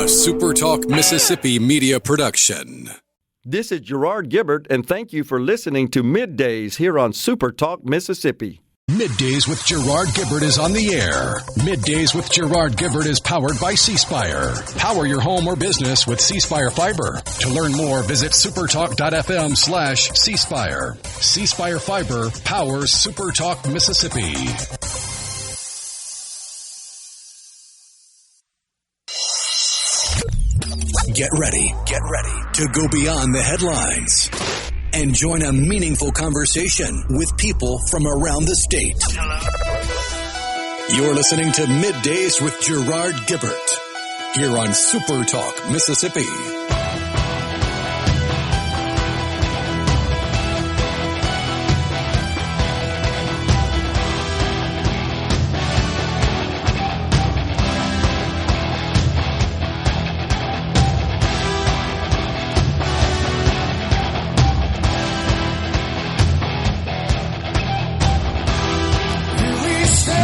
SuperTalk Mississippi media production. This is Gerard Gibert, and thank you for listening to MidDays here on SuperTalk Mississippi. MidDays with Gerard Gibert is on the air. MidDays with Gerard Gibert is powered by C-Spire. Power your home or business with C-Spire Fiber. To learn more, visit supertalk.fm/C-Spire. C-Spire Fiber powers SuperTalk Mississippi. Get ready to go beyond the headlines and join a meaningful conversation with people from around the state. You're listening to MidDays with Gerard Gibert here on SuperTalk Mississippi.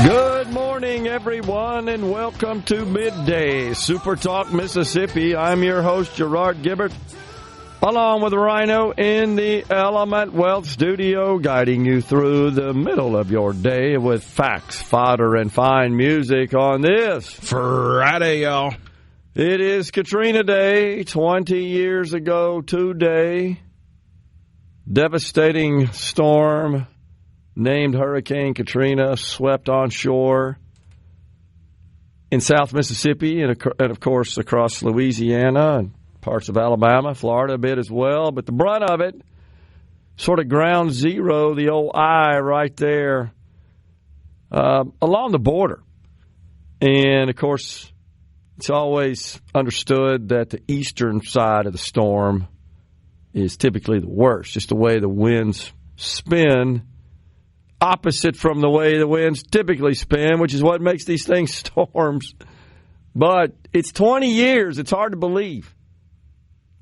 Good morning, everyone, and welcome to Midday SuperTalk Mississippi. I'm your host, Gerard Gibert, along with Rhino in the Element Wealth Studio, guiding you through the middle of your day with facts, fodder, and fine music on this Friday, y'all. It is Katrina Day, 20 years ago today. Devastating storm named Hurricane Katrina swept onshore in South Mississippi and, of course, across Louisiana and parts of Alabama, Florida a bit as well. But the brunt of it, sort of ground zero, the old eye right there along the border. And, of course, it's always understood that the eastern side of the storm is typically the worst, just the way the winds spin, opposite from the way the winds typically spin, which is what makes these things storms. But it's 20 years. It's hard to believe.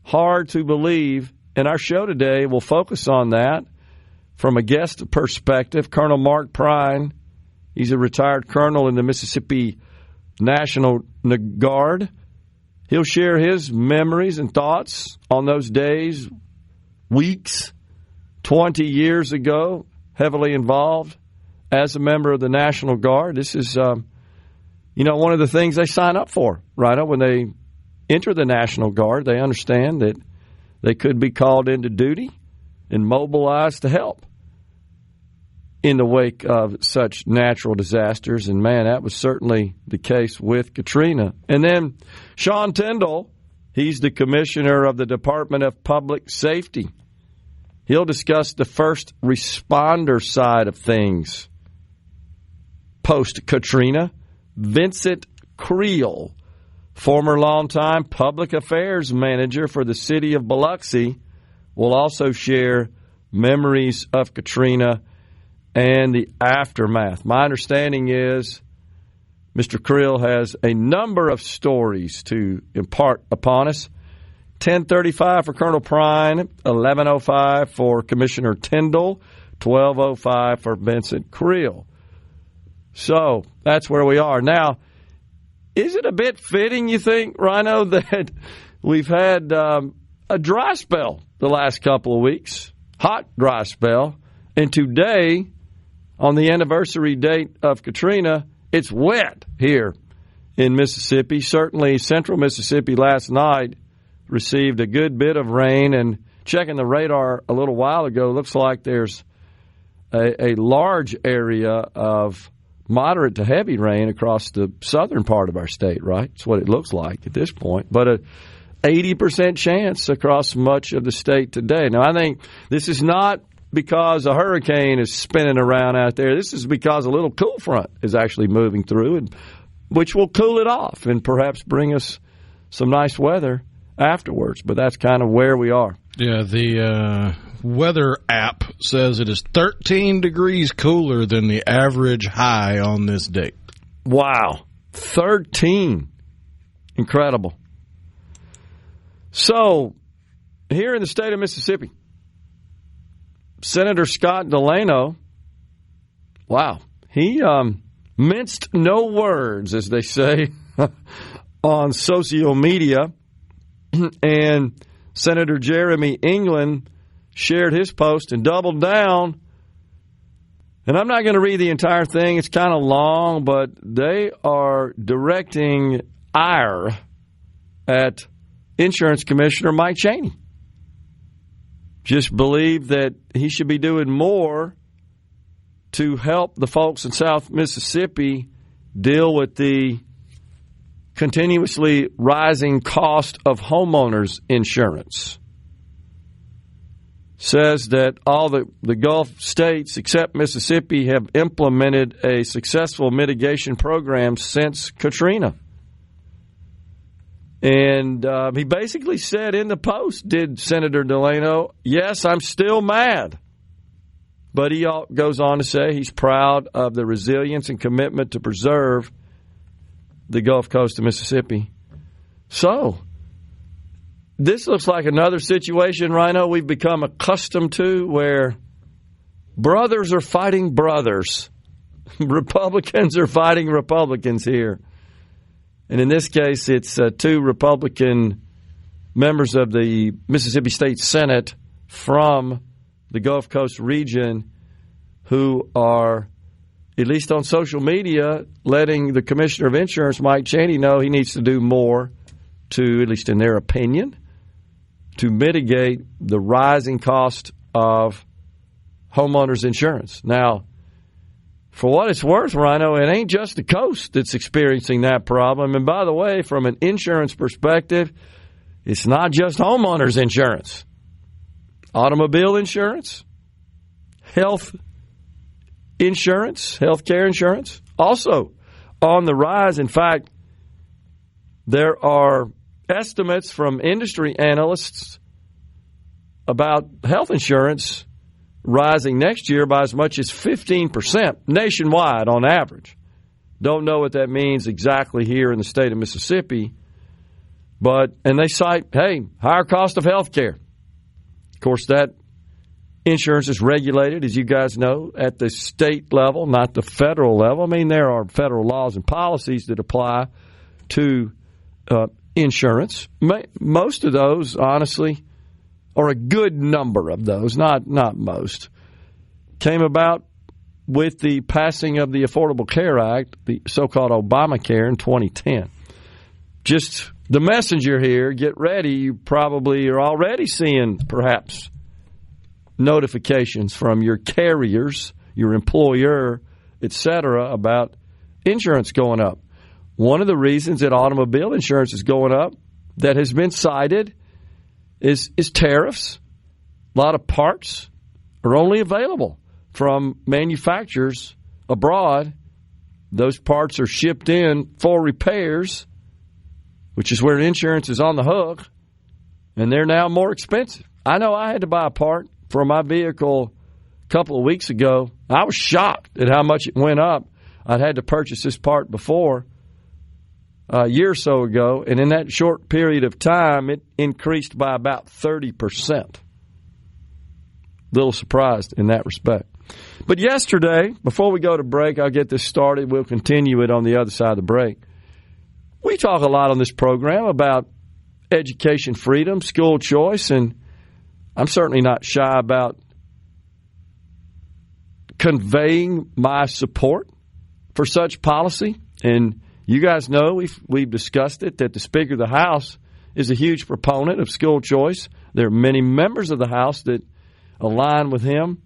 Hard to believe. And our show today will focus on that from a guest perspective. Colonel Mark Prine, he's a retired colonel in the Mississippi National Guard. He'll share his memories and thoughts on those days, weeks, 20 years ago. Heavily involved as a member of the National Guard. This is, one of the things they sign up for, right? When they enter the National Guard, they understand that they could be called into duty and mobilized to help in the wake of such natural disasters. And, man, that was certainly the case with Katrina. And then Sean Tindell, he's the commissioner of the Department of Public Safety. He'll discuss the first responder side of things post-Katrina. Vincent Creel, former longtime public affairs manager for the city of Biloxi, will also share memories of Katrina and the aftermath. My understanding is Mr. Creel has a number of stories to impart upon us. 10:35 for Colonel Prine, 11:05 for Commissioner Tindell, 12:05 for Vincent Creel. So that's where we are. Now, is it a bit fitting, you think, Rhino, that we've had a dry spell the last couple of weeks, hot dry spell, and today, on the anniversary date of Katrina, it's wet here in Mississippi. Certainly central Mississippi last night received a good bit of rain, and checking the radar a little while ago, looks like there's a large area of moderate to heavy rain across the southern part of our state, right? That's what it looks like at this point. But a 80% chance across much of the state today. Now, I think this is not because a hurricane is spinning around out there. This is because a little cool front is actually moving through, and which will cool it off and perhaps bring us some nice weather afterwards. But that's kind of where we are. Yeah, the weather app says it is 13 degrees cooler than the average high on this date. Wow. 13. Incredible. So, here in the state of Mississippi, Senator Scott Delano, wow, he minced no words, as they say, on social media, and Senator Jeremy England shared his post and doubled down. And I'm not going to read the entire thing. It's kind of long, but they are directing ire at Insurance Commissioner Mike Chaney. Just believe that he should be doing more to help the folks in South Mississippi deal with the continuously rising cost of homeowners insurance. Says that all the Gulf states except Mississippi have implemented a successful mitigation program since Katrina. And he basically said in the post, did Senator Delano, yes, I'm still mad. But he goes on to say he's proud of the resilience and commitment to preserve the Gulf Coast of Mississippi. So, this looks like another situation, Rhino, we've become accustomed to where brothers are fighting brothers. Republicans are fighting Republicans here. And in this case, it's two Republican members of the Mississippi State Senate from the Gulf Coast region who are, at least on social media, letting the Commissioner of Insurance, Mike Chaney, know he needs to do more to, at least in their opinion, to mitigate the rising cost of homeowners insurance. Now, for what it's worth, Rhino, it ain't just the coast that's experiencing that problem. And by the way, from an insurance perspective, it's not just homeowners insurance. Automobile insurance, health insurance, healthcare insurance, also on the rise. In fact, there are estimates from industry analysts about health insurance rising next year by as much as 15% nationwide on average. Don't know what that means exactly here in the state of Mississippi, and they cite, hey, higher cost of health care. Of course, that insurance is regulated, as you guys know, at the state level, not the federal level. I mean, there are federal laws and policies that apply to insurance. Most of those, honestly, or a good number of those, not most, came about with the passing of the Affordable Care Act, the so-called Obamacare in 2010. Just the messenger here, get ready. You probably are already seeing perhaps notifications from your carriers, your employer, etc., about insurance going up. One of the reasons that automobile insurance is going up that has been cited is tariffs. A lot of parts are only available from manufacturers abroad. Those parts are shipped in for repairs, which is where insurance is on the hook, and they're now more expensive. I know I had to buy a part for my vehicle a couple of weeks ago. I was shocked at how much it went up. I'd had to purchase this part before a year or so ago, and in that short period of time, it increased by about 30%. Little surprised in that respect. But yesterday, before we go to break, I'll get this started. We'll continue it on the other side of the break. We talk a lot on this program about education freedom, school choice, and I'm certainly not shy about conveying my support for such policy. And you guys know, we've discussed it, that the Speaker of the House is a huge proponent of school choice. There are many members of the House that align with him.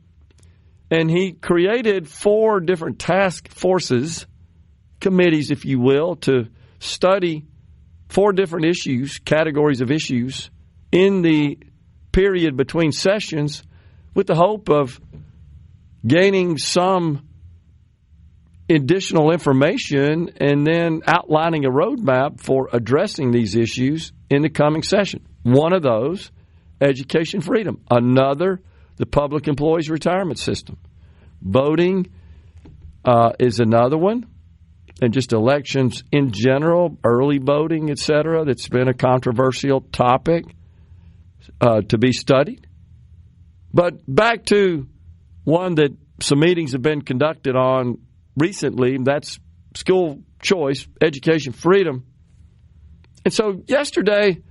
And he created 4 different task forces, committees, if you will, to study 4 different issues, categories of issues, in the period between sessions with the hope of gaining some additional information and then outlining a roadmap for addressing these issues in the coming session. One of those, education freedom. Another, the public employees retirement system. Voting is another one. And just elections in general, early voting, et cetera, that's been a controversial topic to be studied. But back to one that some meetings have been conducted on recently, that's school choice, education freedom. And so yesterday,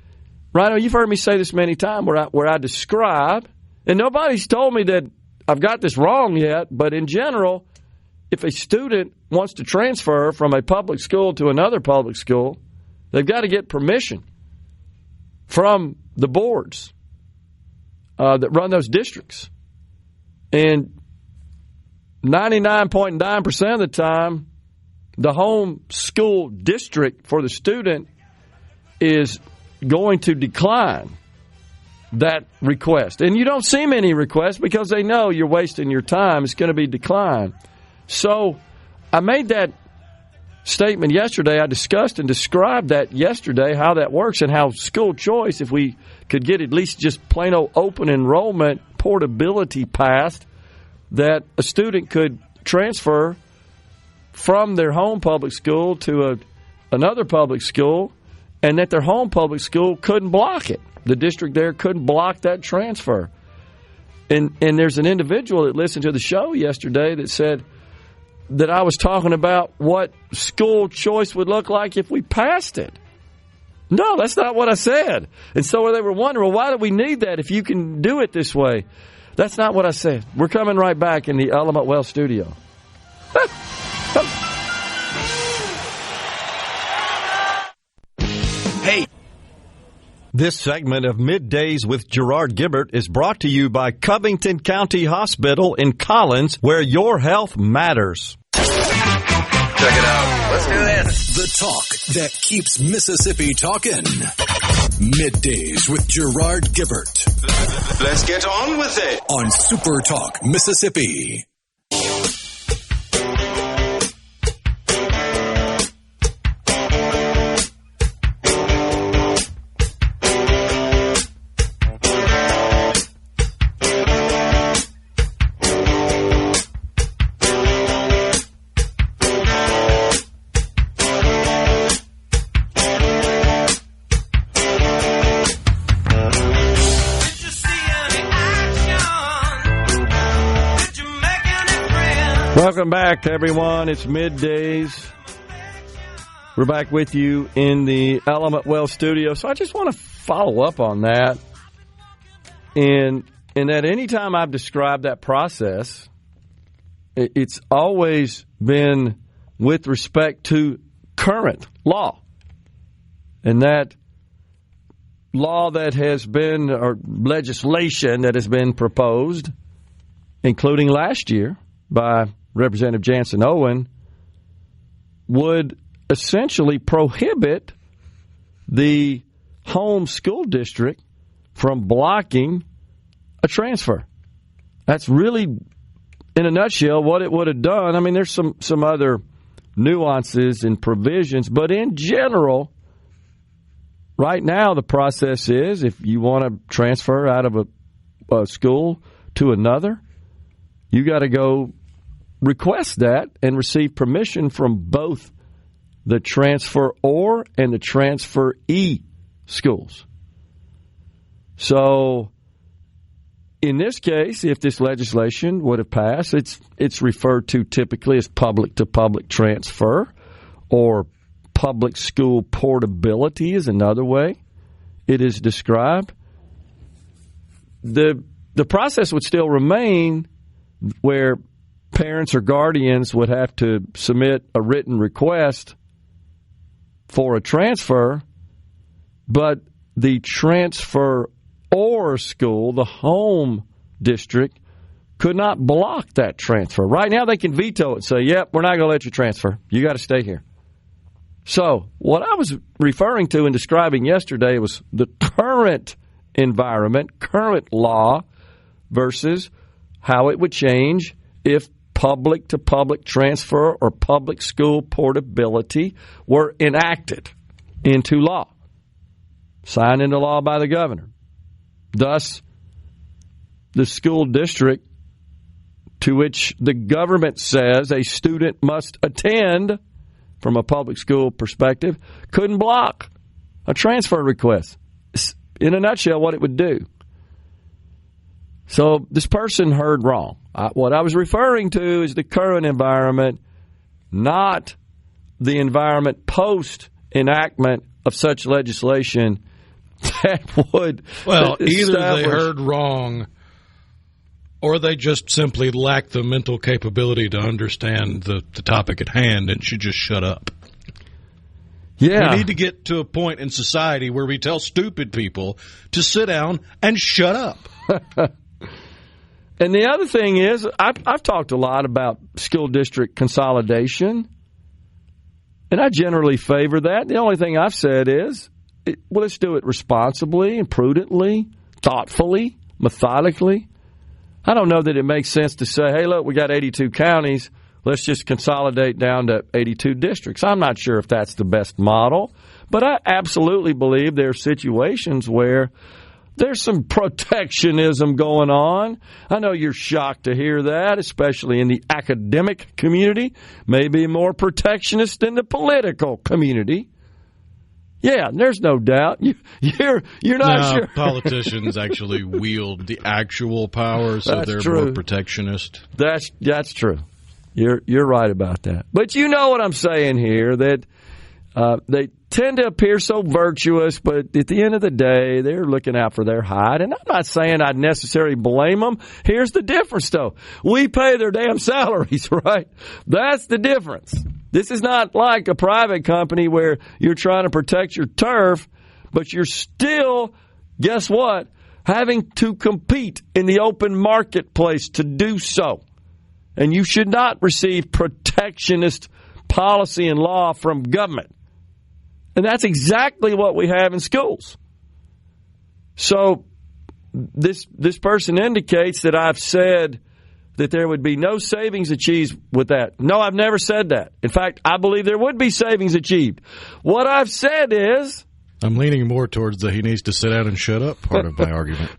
Rhino, you've heard me say this many times where I describe, and nobody's told me that I've got this wrong yet, but in general, if a student wants to transfer from a public school to another public school, they've got to get permission from the boards that run those districts. And 99.9% of the time, the home school district for the student is going to decline that request. And you don't see many requests because they know you're wasting your time. It's going to be declined. So I made that statement yesterday. I discussed and described that yesterday, how that works and how school choice, if we could get at least just plain old open enrollment portability passed, that a student could transfer from their home public school to another public school, and that their home public school couldn't block it. The district there couldn't block that transfer. And there's an individual that listened to the show yesterday that said that I was talking about what school choice would look like if we passed it. No, that's not what I said. And so they were wondering, well, why do we need that if you can do it this way? That's not what I said. We're coming right back in the Element Well studio. Hey. This segment of Middays with Gerard Gibert is brought to you by Covington County Hospital in Collins, where your health matters. Check it out. Let's do this. The talk that keeps Mississippi talking. Middays with Gerard Gibert. Let's get on with it. On SuperTalk Mississippi. Welcome back, everyone. It's Middays. We're back with you in the Element Well studio. So I just want to follow up on that. In that anytime I've described that process, it's always been with respect to current law. And that law that has been, or legislation that has been proposed, including last year by Representative Jansen Owen, would essentially prohibit the home school district from blocking a transfer. That's really, in a nutshell, what it would have done. I mean, there's some other nuances and provisions, but in general, right now the process is if you want to transfer out of a school to another, you got to go request that and receive permission from both the transferor and the transferee schools. So in this case, if this legislation would have passed, it's referred to typically as public-to-public transfer, or public school portability is another way it is described. The process would still remain where parents or guardians would have to submit a written request for a transfer, but the transferor school, the home district, could not block that transfer. Right now they can veto it and say, yep, we're not going to let you transfer. You got to stay here. So what I was referring to and describing yesterday was the current environment, current law, versus how it would change if public-to-public transfer or public school portability were enacted into law, signed into law by the governor. Thus, the school district to which the government says a student must attend from a public school perspective couldn't block a transfer request. In a nutshell, what it would do. So this person heard wrong. What I was referring to is the current environment, not the environment post-enactment of such legislation that would either they heard wrong or they just simply lack the mental capability to understand the topic at hand and should just shut up. Yeah. We need to get to a point in society where we tell stupid people to sit down and shut up. And the other thing is, I've talked a lot about school district consolidation, and I generally favor that. The only thing I've said is, let's do it responsibly and prudently, thoughtfully, methodically. I don't know that it makes sense to say, hey, look, we got 82 counties. Let's just consolidate down to 82 districts. I'm not sure if that's the best model, but I absolutely believe there are situations where there's some protectionism going on. I know you're shocked to hear that, especially in the academic community, maybe more protectionist than the political community. Yeah, there's no doubt. You're not sure. Politicians actually wield the actual power, so That's they're true. more protectionist. That's true. You're right about that. But you know what I'm saying here, that they tend to appear so virtuous, but at the end of the day, they're looking out for their hide. And I'm not saying I'd necessarily blame them. Here's the difference, though. We pay their damn salaries, right? That's the difference. This is not like a private company where you're trying to protect your turf, but you're still, guess what, having to compete in the open marketplace to do so. And you should not receive protectionist policy and law from government. And that's exactly what we have in schools. So this person indicates that I've said that there would be no savings achieved with that. No, I've never said that. In fact, I believe there would be savings achieved. What I've said is... I'm leaning more towards the he needs to sit down and shut up part of my argument.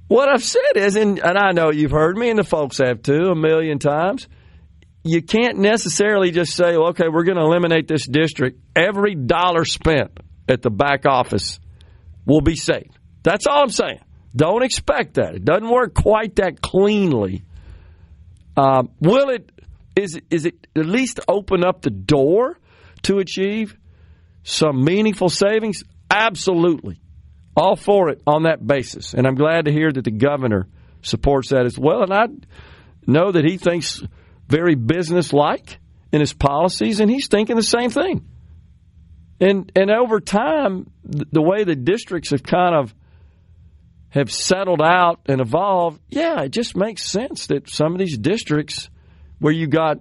What I've said is, and I know you've heard me and the folks have too a million times, you can't necessarily just say, well, okay, we're going to eliminate this district. Every dollar spent at the back office will be saved. That's all I'm saying. Don't expect that. It doesn't work quite that cleanly. Will it? Is it at least open up the door to achieve some meaningful savings? Absolutely. All for it on that basis. And I'm glad to hear that the governor supports that as well. And I know that he thinks very business-like in his policies, and he's thinking the same thing. And over time, the way the districts have settled out and evolved, yeah, it just makes sense that some of these districts where you got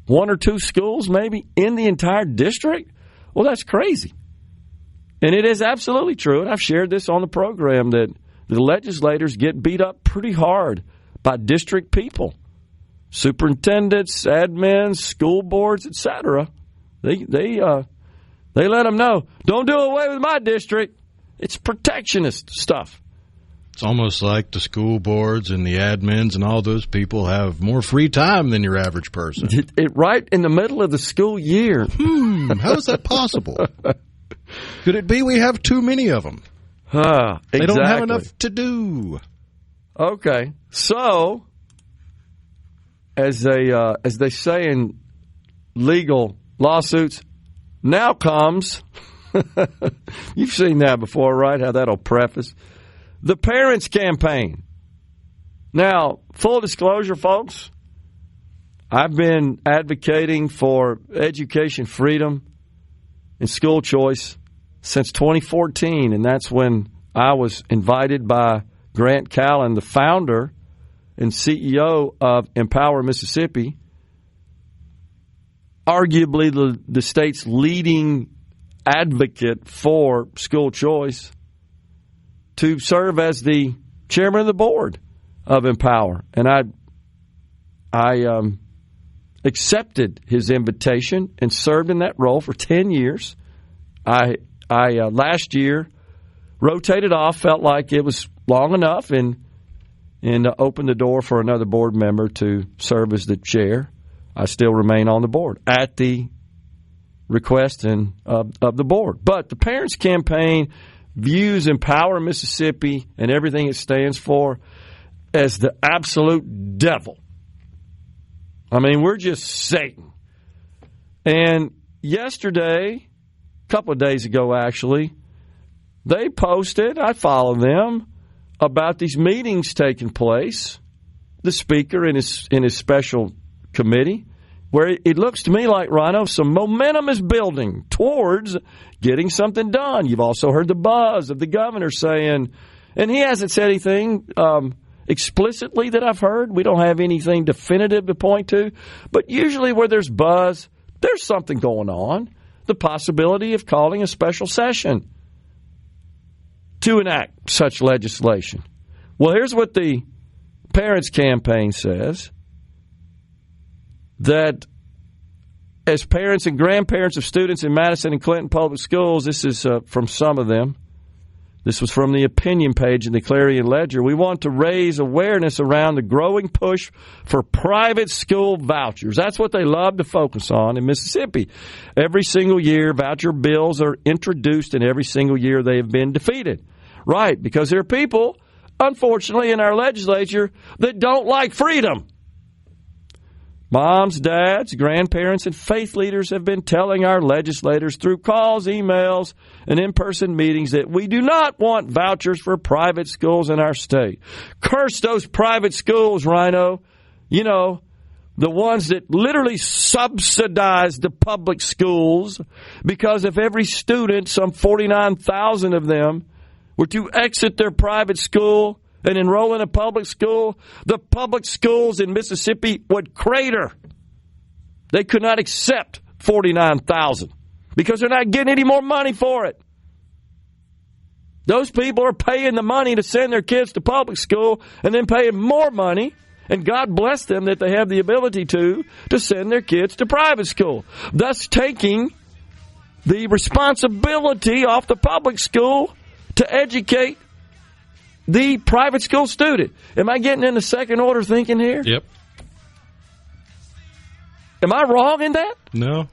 one or two schools maybe in the entire district, well, that's crazy. And it is absolutely true, and I've shared this on the program, that the legislators get beat up pretty hard by district people, superintendents, admins, school boards, etc. They let them know, don't do away with my district. It's protectionist stuff. It's almost like the school boards and the admins and all those people have more free time than your average person. It right in the middle of the school year. How is that possible? Could it be we have too many of them? Exactly. They don't have enough to do. Okay, so as they say in legal lawsuits, now comes. You've seen that before, right? How that'll preface the parents' campaign. Now, full disclosure, folks, I've been advocating for education freedom and school choice since 2014, and that's when I was invited by Grant Callen, the founder and CEO of Empower Mississippi, arguably the state's leading advocate for school choice, to serve as the chairman of the board of Empower. And I accepted his invitation and served in that role for 10 years. I last year rotated off, felt like it was long enough, and opened the door for another board member to serve as the chair. I still remain on the board at the request of the board. But the Parents Campaign views Empower Mississippi and everything it stands for as the absolute devil. I mean, we're just Satan. And yesterday, couple of days ago, actually, they posted, I follow them, about these meetings taking place, the speaker in his special committee, where it looks to me like, Rhino, some momentum is building towards getting something done. You've also heard the buzz of the governor saying, and he hasn't said anything explicitly that I've heard. We don't have anything definitive to point to. But usually where there's buzz, there's something going on. The possibility of calling a special session to enact such legislation. Well, here's what the Parents Campaign says. That as parents and grandparents of students in Madison and Clinton public schools, this is from some of them. This was from the opinion page in the Clarion Ledger. We want to raise awareness around the growing push for private school vouchers. That's what they love to focus on in Mississippi. Every single year, voucher bills are introduced, and every single year they have been defeated. Right, because there are people, unfortunately, in our legislature that don't like freedom. Moms, dads, grandparents, and faith leaders have been telling our legislators through calls, emails, and in-person meetings that we do not want vouchers for private schools in our state. Curse those private schools, Rhino. You know, the ones that literally subsidize the public schools, because if every student, some 49,000 of them, were to exit their private school and enroll in a public school, the public schools in Mississippi would crater. They could not accept 49,000 because they're not getting any more money for it. Those people are paying the money to send their kids to public school and then paying more money, and God bless them that they have the ability to send their kids to private school, thus taking the responsibility off the public school to educate the private school student. Am I getting into second-order thinking here? Yep. Am I wrong in that? No.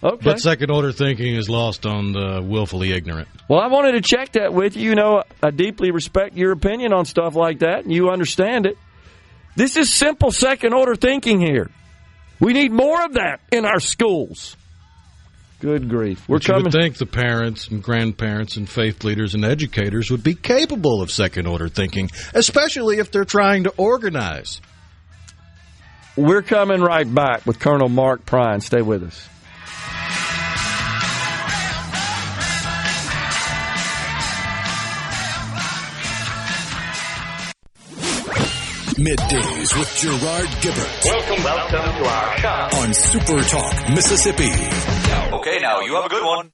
Okay. But second-order thinking is lost on the willfully ignorant. Well, I wanted to check that with you. You know, I deeply respect your opinion on stuff like that, and you understand it. This is simple second-order thinking here. We need more of that in our schools. Good grief. You would think the parents and grandparents and faith leaders and educators would be capable of second-order thinking, especially if they're trying to organize. We're coming right back with Colonel Mark Prine. Stay with us. Middays with Gerard Gibert. Welcome to our show On SuperTalk, Mississippi. Okay, now you have a good one.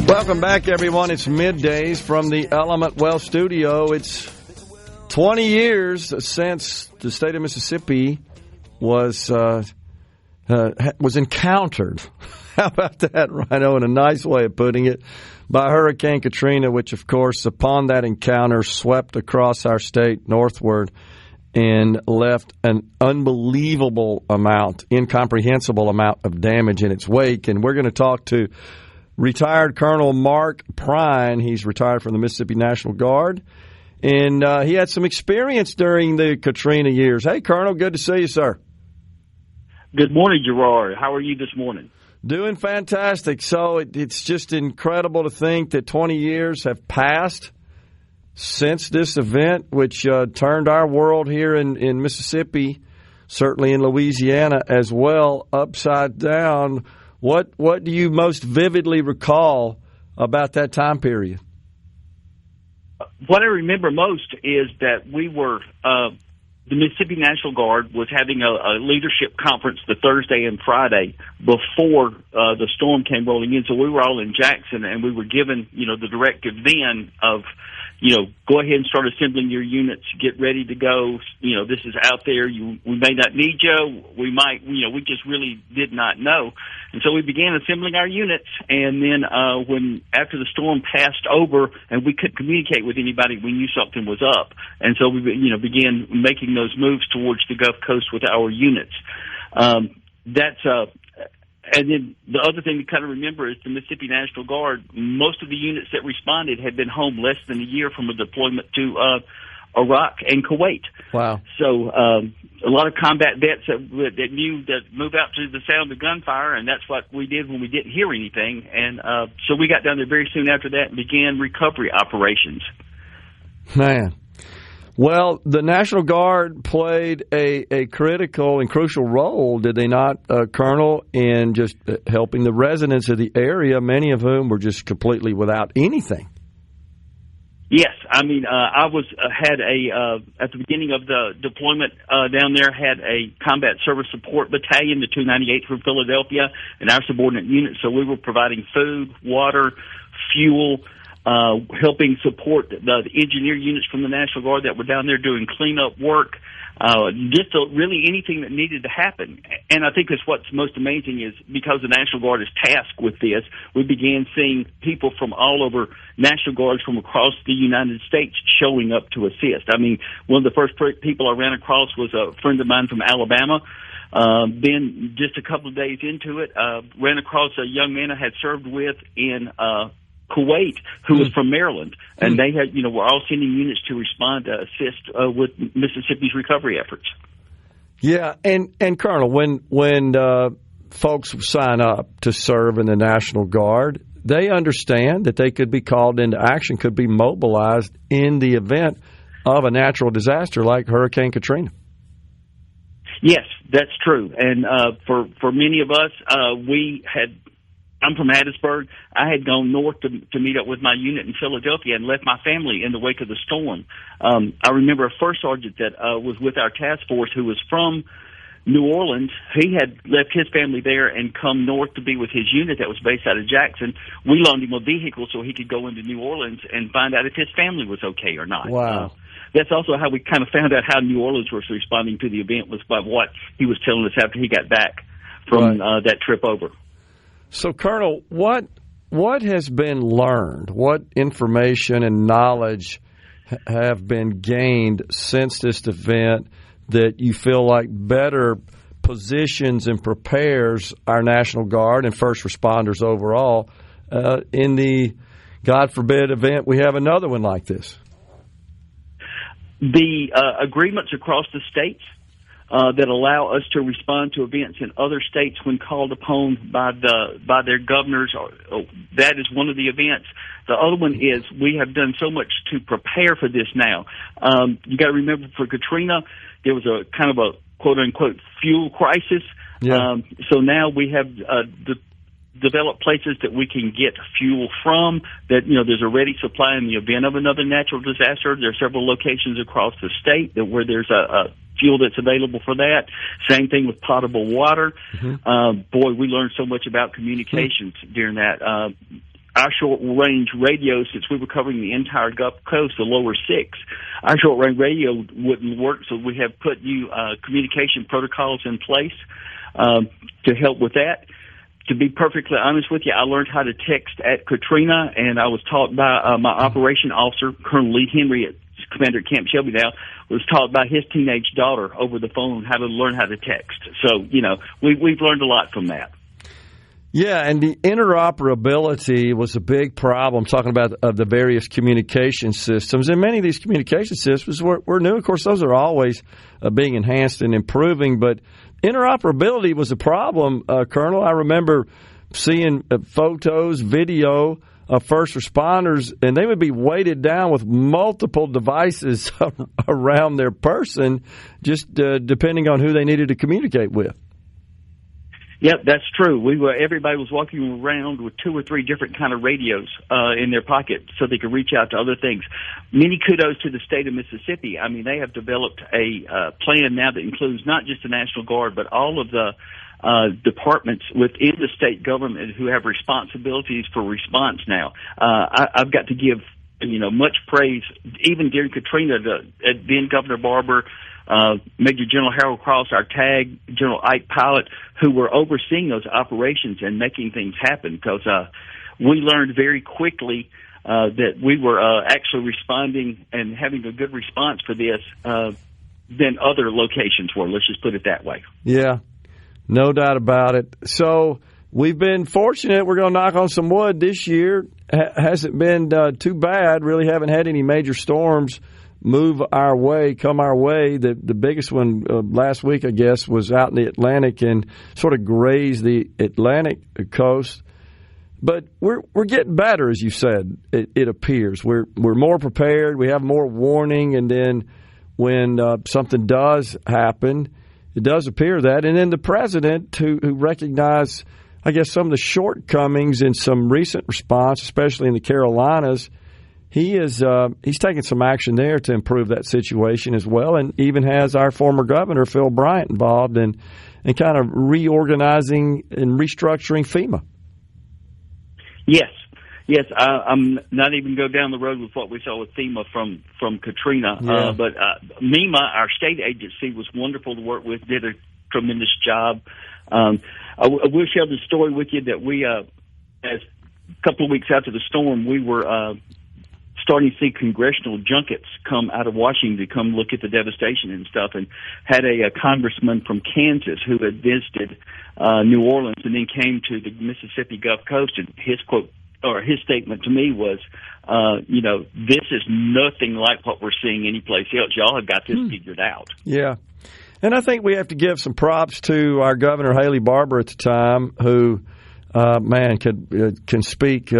Welcome back, everyone. It's Middays from the Element Wealth Studio. It's 20 years since the state of Mississippi was encountered. How about that, Rhino, in a nice way of putting it, by Hurricane Katrina, which, of course, upon that encounter, swept across our state northward and left an unbelievable amount, incomprehensible amount of damage in its wake. And we're going to talk to retired Colonel Mark Prine. He's retired from the Mississippi National Guard, and he had some experience during the Katrina years. Hey, Colonel, good to see you, sir. Good morning, Gerard. How are you this morning? Doing fantastic. So it's just incredible to think that 20 years have passed since this event, which turned our world here in Mississippi, certainly in Louisiana as well, upside down. What do you most vividly recall about that time period? What I remember most is that we were, the Mississippi National Guard was having a leadership conference the Thursday and Friday before the storm came rolling in. So we were all in Jackson, and we were given, the directive then of go ahead and start assembling your units, get ready to go. This is out there. We may not need you. We might, we just really did not know. And so we began assembling our units. And then after the storm passed over and we couldn't communicate with anybody, we knew something was up. And so we, began making those moves towards the Gulf Coast with our units. And then the other thing to kind of remember is the Mississippi National Guard. Most of the units that responded had been home less than a year from a deployment to Iraq and Kuwait. Wow. So a lot of combat vets that knew that move out to the sound of gunfire, and that's what we did when we didn't hear anything. And so we got down there very soon after that and began recovery operations. Man. Well, the National Guard played a critical and crucial role, did they not, Colonel, in just helping the residents of the area, many of whom were just completely without anything? Yes, I mean, I had at the beginning of the deployment down there, had a combat service support battalion, the 298th from Philadelphia, and our subordinate units. So we were providing food, water, fuel, helping support the engineer units from the National Guard that were down there doing cleanup work, really anything that needed to happen. And I think that's what's most amazing is because the National Guard is tasked with this, we began seeing people from all over, National Guards from across the United States showing up to assist. I mean, one of the first people I ran across was a friend of mine from Alabama. Then just a couple of days into it, ran across a young man I had served with in Kuwait, who was from Maryland, and they had, were all sending units to respond to assist with Mississippi's recovery efforts. Yeah, and Colonel, when folks sign up to serve in the National Guard, they understand that they could be called into action, could be mobilized in the event of a natural disaster like Hurricane Katrina. Yes, that's true, and for many of us, I'm from Hattiesburg. I had gone north to meet up with my unit in Philadelphia and left my family in the wake of the storm. I remember a first sergeant that was with our task force who was from New Orleans. He had left his family there and come north to be with his unit that was based out of Jackson. We loaned him a vehicle so he could go into New Orleans and find out if his family was okay or not. Wow. That's also how we kind of found out how New Orleans was responding to the event, was by what he was telling us after he got back from that trip over. So, Colonel, what has been learned? What information and knowledge have been gained since this event that you feel like better positions and prepares our National Guard and first responders overall in the, God forbid, event we have another one like this? The agreements across the states that allow us to respond to events in other states when called upon by their governors. That is one of the events. The other one is we have done so much to prepare for this now. You got to remember, for Katrina, there was a kind of a quote-unquote fuel crisis. Yeah. So now we have developed places that we can get fuel from, that, there's a ready supply in the event of another natural disaster. There are several locations across the state where there's a fuel that's available for that. Same thing with potable water. Boy, we learned so much about communications during that. Our short-range radio, since we were covering the entire Gulf Coast, the lower 6, our short-range radio wouldn't work, so we have put new communication protocols in place to help with that. To be perfectly honest with you, I learned how to text at Katrina, and I was taught by my operation officer, Colonel Lee Henry, at Commander at Camp Shelby now, was taught by his teenage daughter over the phone how to learn how to text. So, we've learned a lot from that. Yeah, and the interoperability was a big problem, talking about the various communication systems. And many of these communication systems were new. Of course, those are always being enhanced and improving, but interoperability was a problem, Colonel. I remember seeing photos, video of first responders, and they would be weighted down with multiple devices around their person, just depending on who they needed to communicate with. Yep, that's true. Everybody was walking around with 2 or 3 different kind of radios in their pocket so they could reach out to other things. Many kudos to the state of Mississippi. I mean, they have developed a plan now that includes not just the National Guard, but all of the departments within the state government who have responsibilities for response now. I've got to give much praise, even during Katrina, then Governor Barber, Major General Harold Cross, our TAG, General Ike Pilot, who were overseeing those operations and making things happen, because we learned very quickly that we were actually responding and having a good response for this than other locations were. Let's just put it that way. Yeah, no doubt about it. So we've been fortunate. We're going to knock on some wood this year. Hasn't been too bad. Really haven't had any major storms come our way. The biggest one last week, I guess, was out in the Atlantic and sort of grazed the Atlantic coast. But we're getting better, as you said. It appears we're more prepared. We have more warning, and then when something does happen, it does appear that. And then the president, who recognized, I guess, some of the shortcomings in some recent response, especially in the Carolinas, he's taking some action there to improve that situation as well, and even has our former governor, Phil Bryant, involved in kind of reorganizing and restructuring FEMA. Yes, I'm not even go down the road with what we saw with FEMA from Katrina. Yeah. But MEMA, our state agency, was wonderful to work with, did a tremendous job. I will share the story with you that we, as a couple of weeks after the storm, we were starting to see congressional junkets come out of Washington to come look at the devastation and stuff, and had a congressman from Kansas who had visited New Orleans and then came to the Mississippi Gulf Coast, and his quote, or his statement to me was, this is nothing like what we're seeing anyplace else. Y'all have got this figured out. Yeah. And I think we have to give some props to our Governor Haley Barbour at the time, who, can speak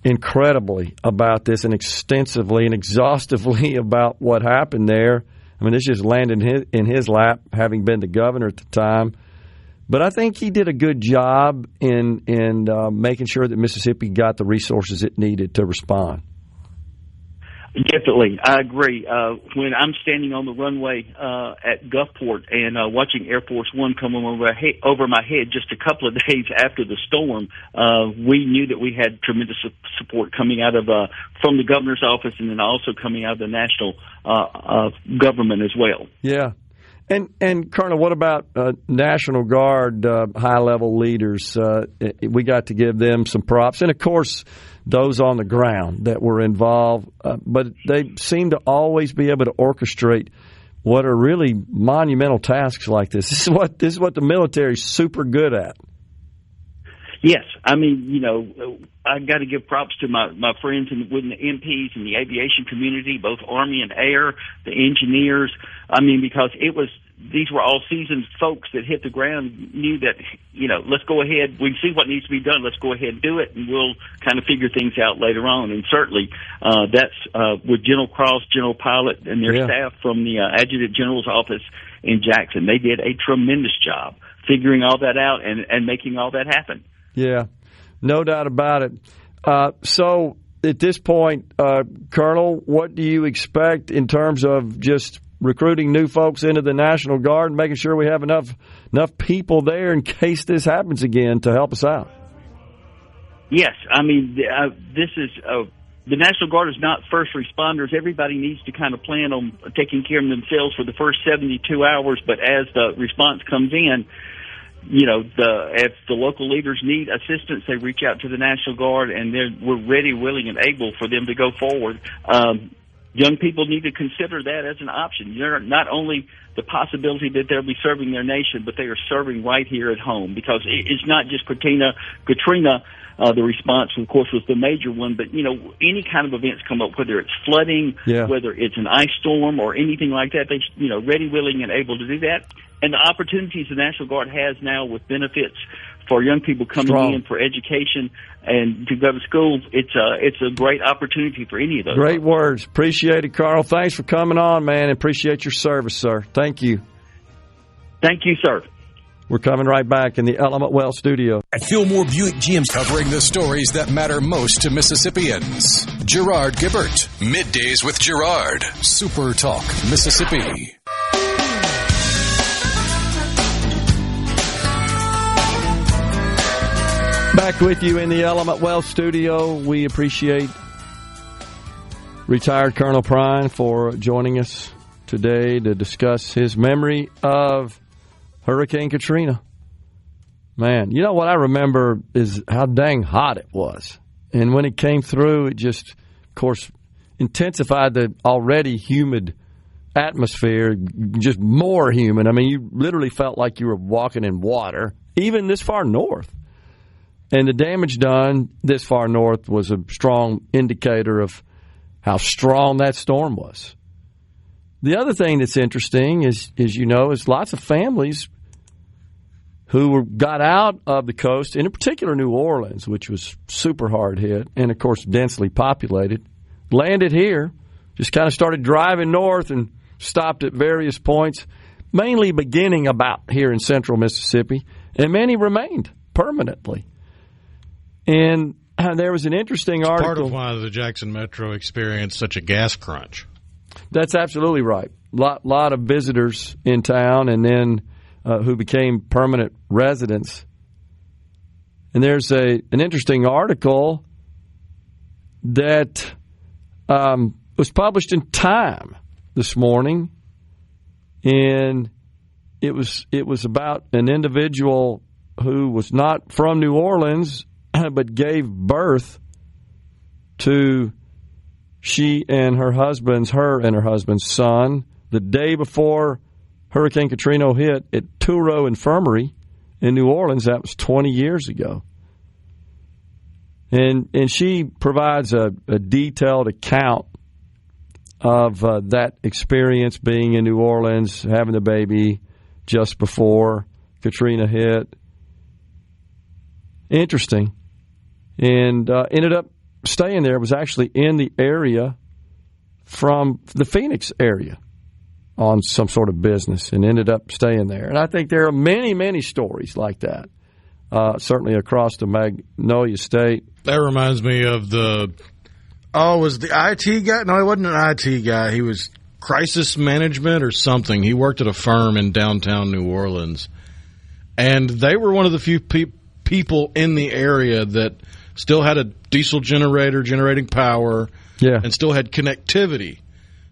incredibly about this and extensively and exhaustively about what happened there. I mean, this just landed in his lap, having been the governor at the time. But I think he did a good job in making sure that Mississippi got the resources it needed to respond. Definitely, I agree. When I'm standing on the runway at Gulfport and watching Air Force One come over my head just a couple of days after the storm, we knew that we had tremendous support coming out of from the governor's office, and then also coming out of the national government as well. Yeah. And Colonel, what about National Guard high-level leaders? We got to give them some props. And, of course, those on the ground that were involved. But they seem to always be able to orchestrate what are really monumental tasks like this. This is what the military is super good at. Yes, I mean, I've got to give props to my friends within the MPs and the aviation community, both Army and Air, the engineers. I mean, because these were all seasoned folks that hit the ground, knew that, let's go ahead. We see what needs to be done. Let's go ahead and do it, and we'll kind of figure things out later on. And certainly that's with General Cross, General Pilot, and their staff from the Adjutant General's office in Jackson. They did a tremendous job figuring all that out and making all that happen. Yeah, no doubt about it. So at this point, Colonel, what do you expect in terms of just recruiting new folks into the National Guard and making sure we have enough people there in case this happens again to help us out? Yes, I mean, this is the National Guard is not first responders. Everybody needs to kind of plan on taking care of themselves for the first 72 hours, but as the response comes in, if the local leaders need assistance, they reach out to the National Guard, and we're ready, willing, and able for them to go forward. Young people need to consider that as an option. They're not only the possibility that they'll be serving their nation, but they are serving right here at home, because it's not just Katrina. The response, of course, was the major one, but, any kind of events come up, whether it's flooding, whether it's an ice storm or anything like that, they, ready, willing, and able to do that. And the opportunities the National Guard has now with benefits for young people coming in for education and to go to school, it's a great opportunity for any of those. Great words. Appreciate it, Carl. Thanks for coming on, man. Appreciate your service, sir. Thank you. Thank you, sir. We're coming right back in the Element Well studio. At Fillmore Buick GM, covering the stories that matter most to Mississippians. Gerard Gibert. Middays with Gerard. SuperTalk, Mississippi. Back with you in the Element Well studio. We appreciate retired Colonel Prine, for joining us today to discuss his memory of Hurricane Katrina. Man, you know what I remember is how dang hot it was. And when it came through, it just, of course, intensified the already humid atmosphere, just more humid. I mean, you literally felt like you were walking in water, even this far north. And the damage done this far north was a strong indicator of how strong that storm was. The other thing that's interesting is lots of families who got out of the coast, and in particular New Orleans, which was super hard hit and, of course, densely populated, landed here, just kind of started driving north and stopped at various points, mainly beginning about here in central Mississippi, and many remained permanently. And there was an interesting article. Part of why the Jackson Metro experienced such a gas crunch. That's absolutely right. Lot of visitors in town, and then who became permanent residents. And there's an interesting article that was published in Time this morning, and it was about an individual who was not from New Orleans but gave birth to her and her husband's son the day before Hurricane Katrina hit at Touro Infirmary in New Orleans. That was 20 years ago. And she provides a detailed account of that experience being in New Orleans, having the baby just before Katrina hit. Interesting. And ended up staying there. It was actually in the area from the Phoenix area on some sort of business, and ended up staying there. And I think there are many, many stories like that, certainly across the Magnolia State. That reminds me of was the IT guy? No, he wasn't an IT guy. He was crisis management or something. He worked at a firm in downtown New Orleans. And they were one of the few people in the area that still had a diesel generator generating power, and still had connectivity.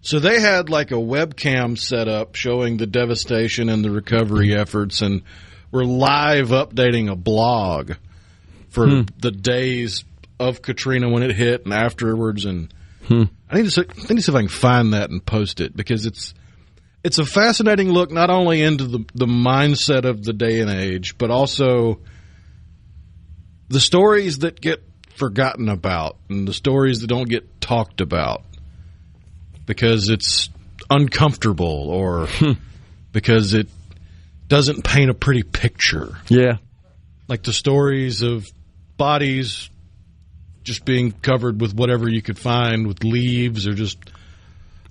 So they had like a webcam set up showing the devastation and the recovery efforts, and were live updating a blog for the days of Katrina when it hit and afterwards. And I need to see if I can find that and post it, because it's a fascinating look not only into the mindset of the day and age, but also the stories that get forgotten about and the stories that don't get talked about because it's uncomfortable or because it doesn't paint a pretty picture. Yeah. Like the stories of bodies just being covered with whatever you could find with leaves, or just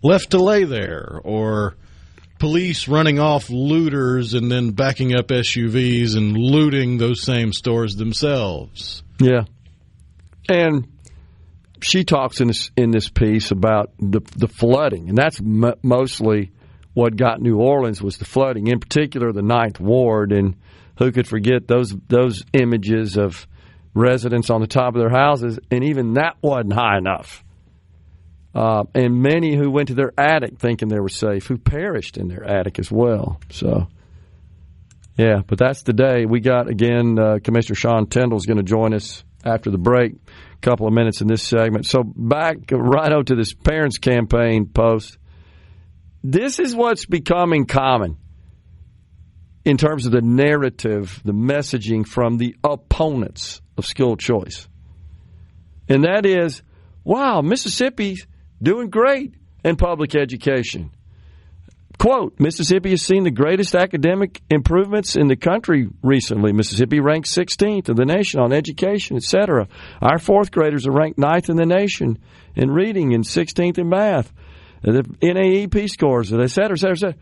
left to lay there, or police running off looters and then backing up SUVs and looting those same stores themselves. Yeah. And she talks in this piece about the flooding, and that's mostly what got New Orleans, was the flooding, in particular the Ninth Ward. And who could forget those images of residents on the top of their houses, and even that wasn't high enough. And many who went to their attic thinking they were safe, who perished in their attic as well. So, yeah, but that's the day. We got, again, Commissioner Sean Tindell is going to join us after the break, a couple of minutes in this segment. So back right to this parents campaign post. This is what's becoming common in terms of the narrative, the messaging from the opponents of school choice. And that is, wow, Mississippi's doing great in public education. Quote, Mississippi has seen the greatest academic improvements in the country recently. Mississippi ranked 16th in the nation on education, etc. Our fourth graders are ranked 9th in the nation in reading and 16th in math. The NAEP scores, etc., etc., etc.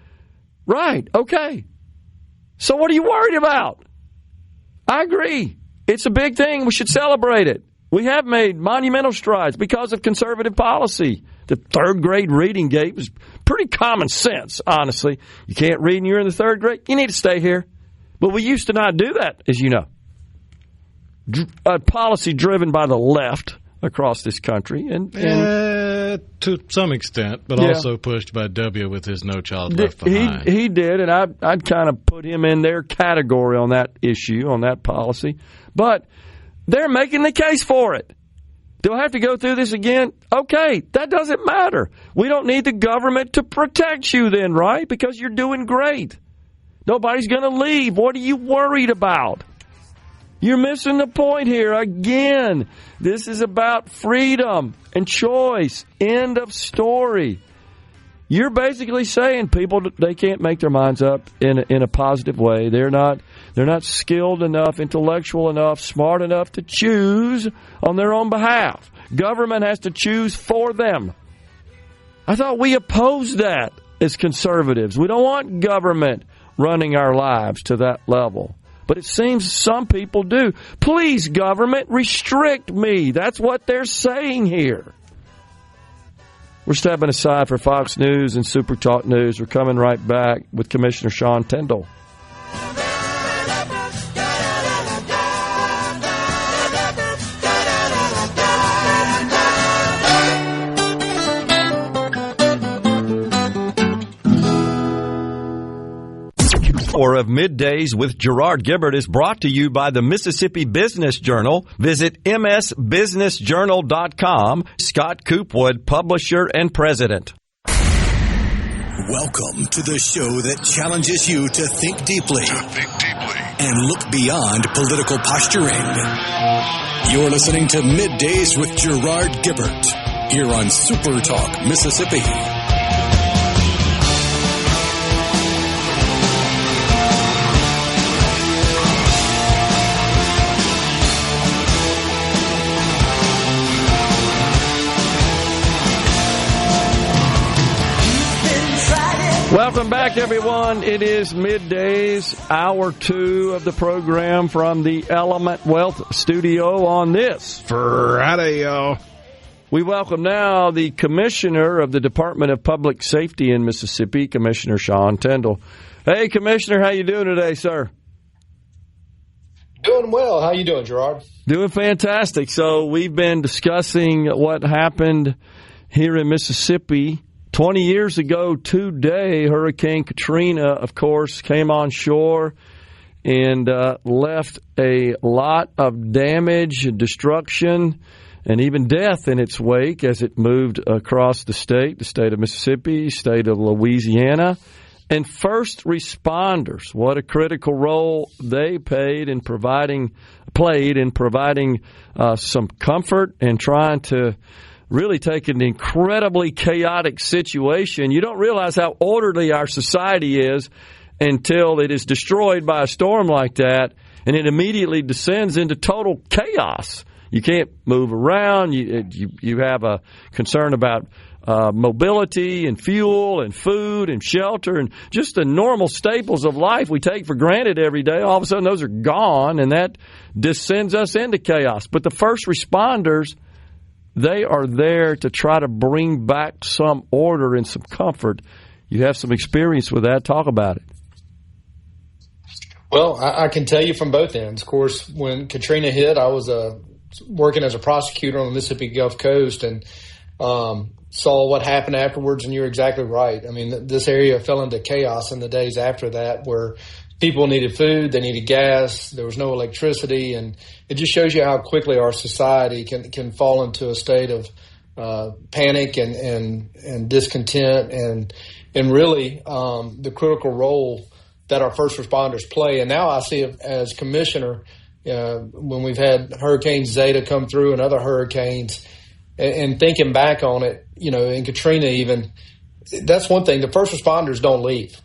Right, okay. So what are you worried about? I agree. It's a big thing. We should celebrate it. We have made monumental strides because of conservative policy. The third grade reading gate was pretty common sense, honestly. You can't read and you're in the third grade, you need to stay here. But we used to not do that, as you know. A policy driven by the left across this country. And To some extent, but also pushed by W with his No Child Left Behind. He did, and I'd kind of put him in their category on that issue, on that policy. But they're making the case for it. Do I have to go through this again? Okay, that doesn't matter. We don't need the government to protect you then, right? Because you're doing great. Nobody's going to leave. What are you worried about? You're missing the point here. Again, this is about freedom and choice. End of story. You're basically saying people, they can't make their minds up in a positive way. They're not skilled enough, intellectual enough, smart enough to choose on their own behalf. Government has to choose for them. I thought we opposed that as conservatives. We don't want government running our lives to that level. But it seems some people do. Please, government, restrict me. That's what they're saying here. We're stepping aside for Fox News and SuperTalk News. We're coming right back with Commissioner Sean Tindell. Hour of Middays with Gerard Gibert is brought to you by the Mississippi Business Journal. Visit msbusinessjournal.com. Scott Coopwood, publisher and president. Welcome to the show that challenges you to think deeply and look beyond political posturing. You're listening to Middays with Gerard Gibert here on SuperTalk Mississippi. Welcome back, everyone. It is Middays, hour 2 of the program from the Element Wealth Studio on this Friday, y'all. We welcome now the Commissioner of the Department of Public Safety in Mississippi, Commissioner Sean Tindell. Hey, Commissioner, how you doing today, sir? Doing well. How you doing, Gerard? Doing fantastic. So we've been discussing what happened here in Mississippi 20 years ago today. Hurricane Katrina, of course, came on shore and left a lot of damage and destruction and even death in its wake as it moved across the state of Mississippi, state of Louisiana. And first responders, what a critical role they played in providing some comfort and trying to really take an incredibly chaotic situation. You don't realize how orderly our society is until it is destroyed by a storm like that, and it immediately descends into total chaos. You can't move around. You have a concern about mobility and fuel and food and shelter and just the normal staples of life we take for granted every day. All of a sudden, those are gone, and that descends us into chaos. But the first responders, they are there to try to bring back some order and some comfort. You have some experience with that. Talk about it. Well, I can tell you from both ends. Of course, when Katrina hit, I was working as a prosecutor on the Mississippi Gulf Coast and saw what happened afterwards, and you're exactly right. I mean, this area fell into chaos in the days after that where people needed food, they needed gas, there was no electricity, and it just shows you how quickly our society can fall into a state of panic and discontent and really the critical role that our first responders play. And now I see it as commissioner when we've had Hurricane Zeta come through and other hurricanes, and thinking back on it, in Katrina even, that's one thing. The first responders don't leave.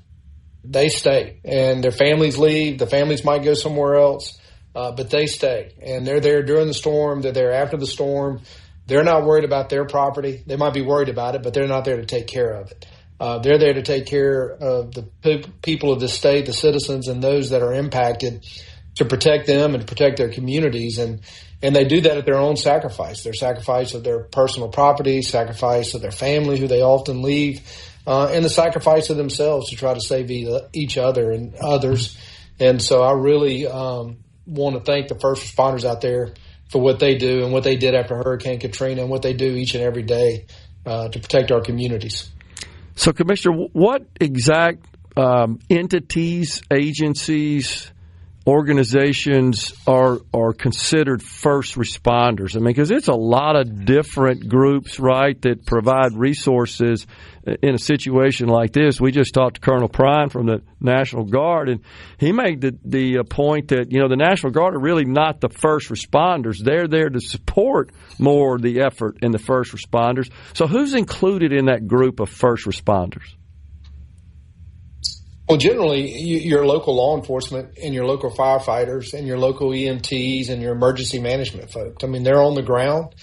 They stay, and their families leave. The families might go somewhere else, but they stay, and they're there during the storm. They're there after the storm. They're not worried about their property. They might be worried about it, but they're not there to take care of it. They're there to take care of the people of the state, the citizens, and those that are impacted, to protect them and to protect their communities. And they do that at their own sacrifice, their sacrifice of their personal property, sacrifice of their family, who they often leave, and the sacrifice of themselves to try to save each other and others. And so I really want to thank the first responders out there for what they do and what they did after Hurricane Katrina and what they do each and every day to protect our communities. So, Commissioner, what exact entities, agencies, organizations are considered first responders? I mean, because it's a lot of different groups, right, that provide resources in a situation like this. We just talked to Colonel Prine from the National Guard, and he made the point that, the National Guard are really not the first responders. They're there to support more the effort in the first responders. So who's included in that group of first responders? Well, generally, your local law enforcement and your local firefighters and your local EMTs and your emergency management folks. I mean, they're on the ground.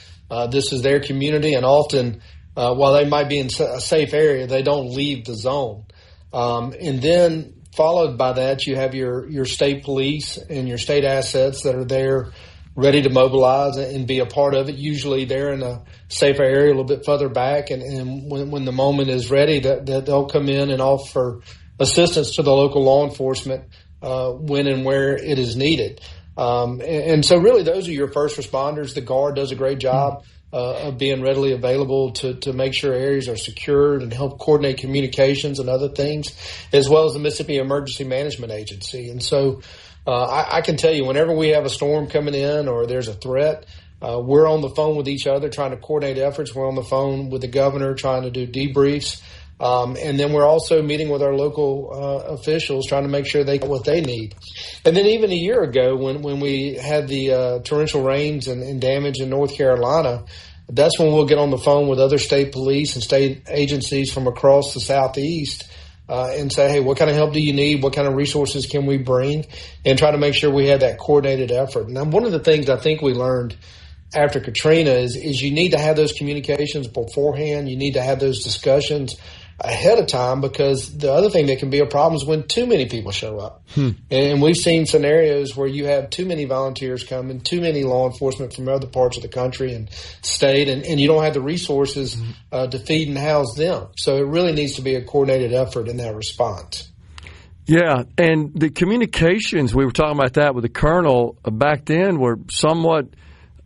This is their community, and often, while they might be in a safe area, they don't leave the zone. And then followed by that, you have your state police and your state assets that are there ready to mobilize and be a part of it. Usually they're in a safer area a little bit further back, and when the moment is ready, that they'll come in and offer assistance to the local law enforcement when and where it is needed. And so really those are your first responders. The Guard does a great job of being readily available to make sure areas are secured and help coordinate communications and other things, as well as the Mississippi Emergency Management Agency. And so I can tell you, whenever we have a storm coming in or there's a threat, we're on the phone with each other trying to coordinate efforts. We're on the phone with the governor trying to do debriefs. And then we're also meeting with our local officials trying to make sure they get what they need. And then even a year ago when we had the torrential rains and damage in North Carolina, that's when we'll get on the phone with other state police and state agencies from across the Southeast and say, hey, what kind of help do you need? What kind of resources can we bring? And try to make sure we have that coordinated effort. And one of the things I think we learned after Katrina is you need to have those communications beforehand. You need to have those discussions ahead of time, because the other thing that can be a problem is when too many people show up. And we've seen scenarios where you have too many volunteers coming, too many law enforcement from other parts of the country and state, and you don't have the resources to feed and house them. So it really needs to be a coordinated effort in that response. Yeah, and the communications, we were talking about that with the Colonel back then, were somewhat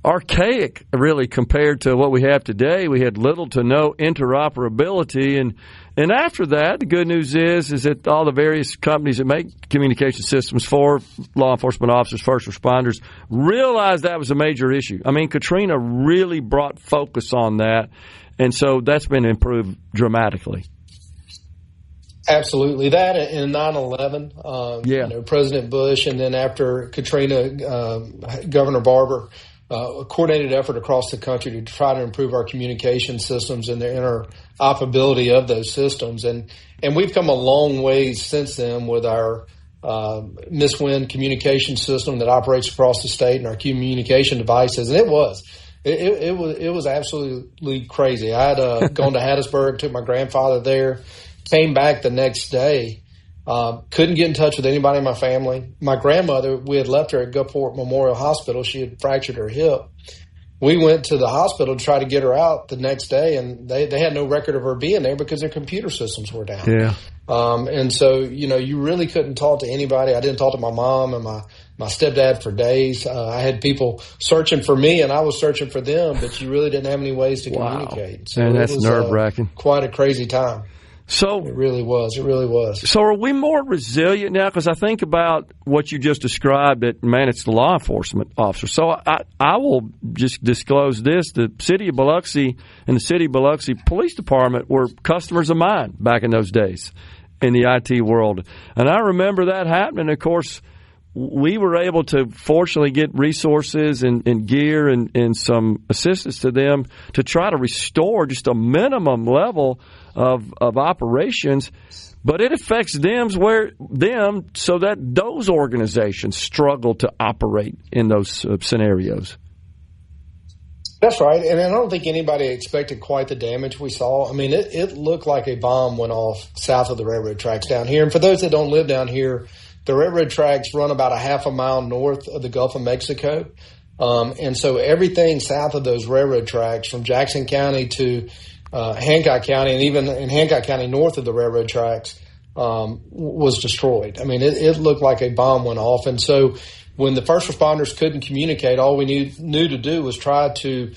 archaic, really, compared to what we have today. We had little to no interoperability, and after that, the good news is that all the various companies that make communication systems for law enforcement officers, first responders, realized that was a major issue. I mean, Katrina really brought focus on that, and so that's been improved dramatically. Absolutely. That and 9/11, President Bush, and then after Katrina, Governor Barber, a coordinated effort across the country to try to improve our communication systems and the interoperability of those systems. And we've come a long ways since then with our MISWIN communication system that operates across the state and our communication devices. And it was absolutely crazy. I had gone to Hattiesburg, took my grandfather there, came back the next day. Couldn't get in touch with anybody in my family. My grandmother, we had left her at Gulfport Memorial Hospital. She had fractured her hip. We went to the hospital to try to get her out the next day, and they had no record of her being there because their computer systems were down. Yeah. And so, you really couldn't talk to anybody. I didn't talk to my mom and my stepdad for days. I had people searching for me, and I was searching for them, but you really didn't have any ways to communicate. So and that's nerve-wracking. Quite a crazy time. So it really was. It really was. So are we more resilient now? Because I think about what you just described, that, man, it's the law enforcement officer. So I will just disclose this. The city of Biloxi and the city of Biloxi Police Department were customers of mine back in those days in the IT world. And I remember that happening. Of course, we were able to fortunately get resources and gear and some assistance to them to try to restore just a minimum level of operations, but it affects them so that those organizations struggle to operate in those scenarios. That's right, and I don't think anybody expected quite the damage we saw. I mean, it looked like a bomb went off south of the railroad tracks down here. And for those that don't live down here, the railroad tracks run about a half a mile north of the Gulf of Mexico. And so everything south of those railroad tracks, from Jackson County to Hancock County, and even in Hancock County north of the railroad tracks, was destroyed. I mean, it looked like a bomb went off. And so when the first responders couldn't communicate, all we knew to do was try to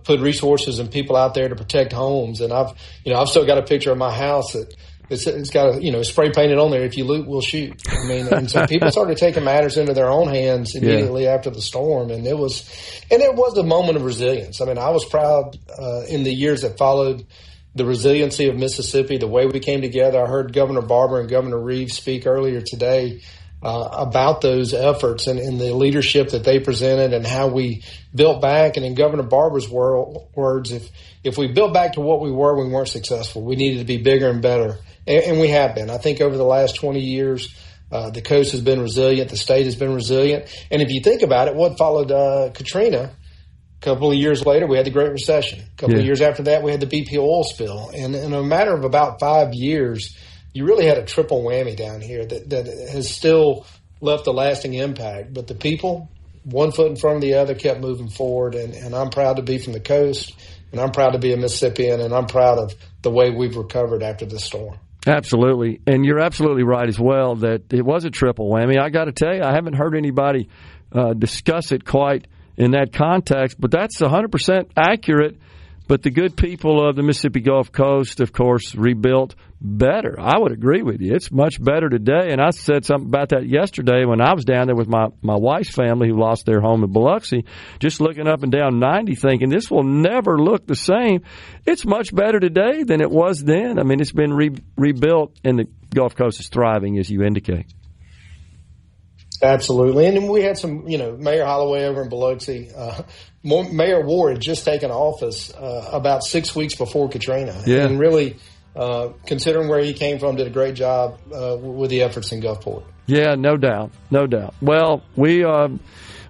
put resources and people out there to protect homes. And I've still got a picture of my house that it's got spray painted on there. If you loot, we'll shoot. I mean, and so people started taking matters into their own hands immediately after the storm, and it was a moment of resilience. I mean, I was proud in the years that followed the resiliency of Mississippi, the way we came together. I heard Governor Barber and Governor Reeves speak earlier today about those efforts and the leadership that they presented and how we built back. And in Governor Barber's words, if we built back to what we weren't successful. We needed to be bigger and better. And we have been. I think over the last 20 years, the coast has been resilient. The state has been resilient. And if you think about it, what followed Katrina, a couple of years later, we had the Great Recession. A couple of years after that, we had the BP oil spill. And in a matter of about 5 years, you really had a triple whammy down here that has still left a lasting impact. But the people, one foot in front of the other, kept moving forward. And I'm proud to be from the coast, and I'm proud to be a Mississippian, and I'm proud of the way we've recovered after this storm. Absolutely. And you're absolutely right as well that it was a triple whammy. I got to tell you, I haven't heard anybody discuss it quite in that context, but that's 100% accurate. But the good people of the Mississippi Gulf Coast, of course, rebuilt better. I would agree with you. It's much better today. And I said something about that yesterday when I was down there with my wife's family who lost their home in Biloxi, just looking up and down 90 thinking this will never look the same. It's much better today than it was then. I mean, it's been rebuilt, and the Gulf Coast is thriving, as you indicate. Absolutely. And then we had some, Mayor Holloway over in Biloxi. Mayor Ward had just taken office about 6 weeks before Katrina. Yeah. And really, considering where he came from, did a great job with the efforts in Gulfport. Yeah, no doubt. No doubt. Well, we're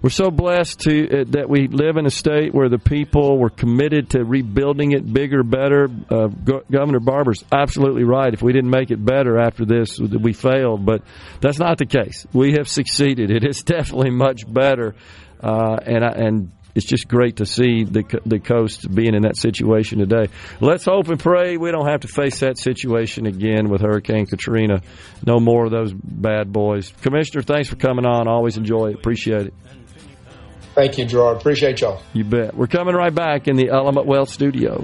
so blessed that we live in a state where the people were committed to rebuilding it bigger, better. Governor Barber's absolutely right. If we didn't make it better after this, we failed. But that's not the case. We have succeeded. It is definitely much better. And it's just great to see the coast being in that situation today. Let's hope and pray we don't have to face that situation again with Hurricane Katrina. No more of those bad boys. Commissioner, thanks for coming on. Always enjoy it. Appreciate it. Thank you, Gerard. Appreciate y'all. You bet. We're coming right back in the Element Wealth studio.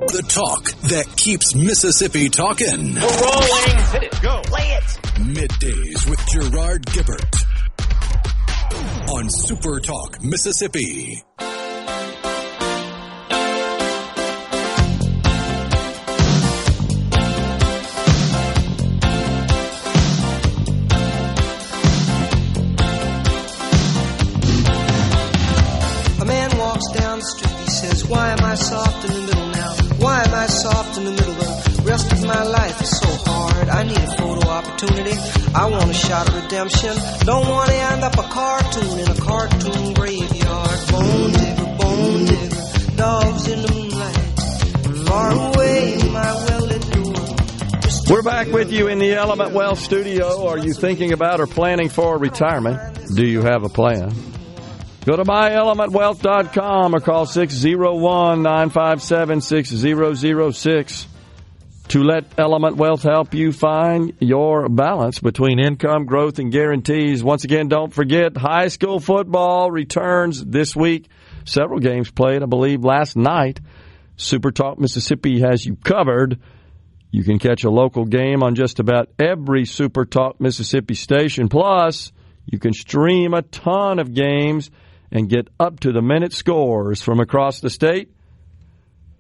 The talk that keeps Mississippi talking. We're rolling. Hit it. Go. Play it. Middays with Gerard Gibert on SuperTalk Mississippi. A man walks down the street. He says, "Why am I soft in the middle now? Why am I soft in the middle? The rest of my life is so hard. I need a photo opportunity. I want a shot of redemption. Don't want to end up a cartoon in a cartoon graveyard. Bone digger, dogs in the moonlight. Far away, my well-lit door." We're back with you in the Element Wealth studio. Are you thinking about or planning for retirement? Do you have a plan? Go to myelementwealth.com or call 601-957-6006 to let Element Wealth help you find your balance between income, growth, and guarantees. Once again, don't forget, high school football returns this week. Several games played, I believe, last night. SuperTalk Mississippi has you covered. You can catch a local game on just about every SuperTalk Mississippi station. Plus, you can stream a ton of games and get up-to-the-minute scores from across the state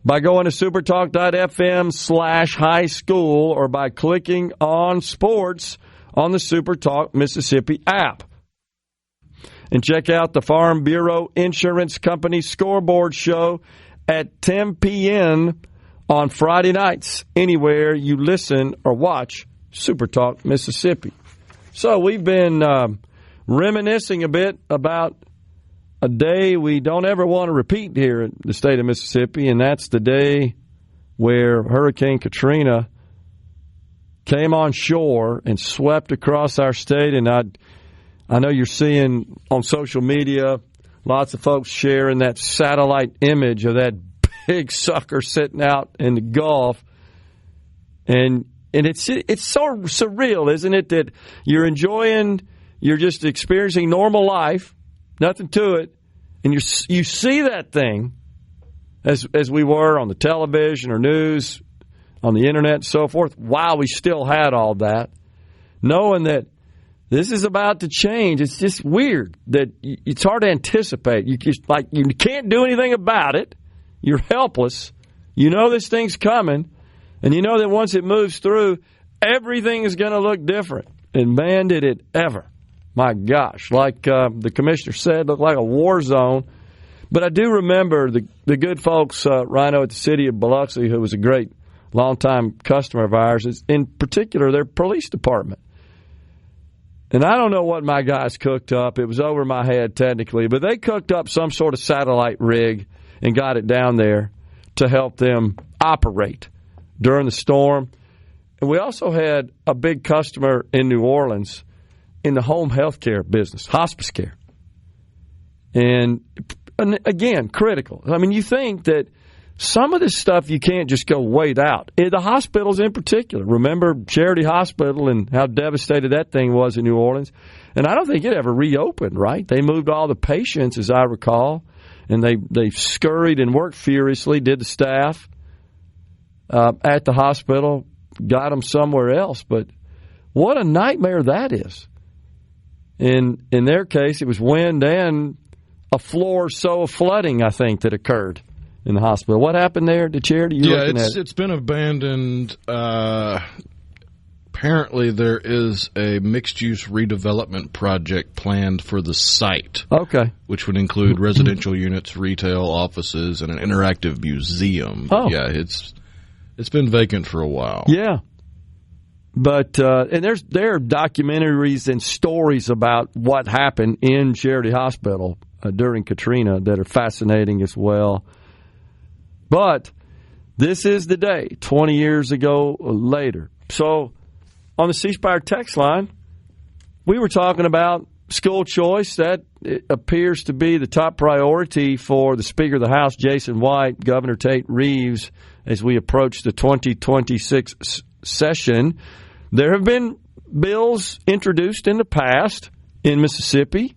by going to supertalk.fm/high school or by clicking on sports on the SuperTalk Mississippi app. And check out the Farm Bureau Insurance Company scoreboard show at 10 p.m. on Friday nights, anywhere you listen or watch SuperTalk Mississippi. So we've been reminiscing a bit about a day we don't ever want to repeat here in the state of Mississippi, and that's the day where Hurricane Katrina came on shore and swept across our state. And I know you're seeing on social media lots of folks sharing that satellite image of that big sucker sitting out in the Gulf. And it's so surreal, isn't it, that you're just experiencing normal life, nothing to it, and you see that thing as we were on the television or news, on the internet and so forth, while we still had all that, knowing that this is about to change. It's just weird that it's hard to anticipate. You can't do anything about it. You're helpless. You know this thing's coming, and you know that once it moves through, everything is going to look different. And man, did it ever. My gosh, like the commissioner said, looked like a war zone. But I do remember the good folks, Rhino, at the city of Biloxi, who was a great longtime customer of ours, in particular their police department. And I don't know what my guys cooked up. It was over my head technically, but they cooked up some sort of satellite rig and got it down there to help them operate during the storm. And we also had a big customer in New Orleans in the home health care business, hospice care. And again, critical. I mean, you think that some of this stuff you can't just go wait out. The hospitals in particular. Remember Charity Hospital and how devastated that thing was in New Orleans? And I don't think it ever reopened, right? They moved all the patients, as I recall, and they scurried and worked furiously, did the staff at the hospital, got them somewhere else. But what a nightmare that is. In their case, it was wind and a floor or so of flooding, I think, that occurred in the hospital. What happened there to Charity? It's been abandoned. Apparently, there is a mixed-use redevelopment project planned for the site. Okay. Which would include residential units, retail, offices, and an interactive museum. Oh. Yeah, it's been vacant for a while. Yeah. But and there are documentaries and stories about what happened in Charity Hospital during Katrina that are fascinating as well. But this is the day, 20 years ago later. So on the C Spire text line, we were talking about school choice. That appears to be the top priority for the Speaker of the House, Jason White, Governor Tate Reeves, as we approach the 2026 session. There have been bills introduced in the past in Mississippi,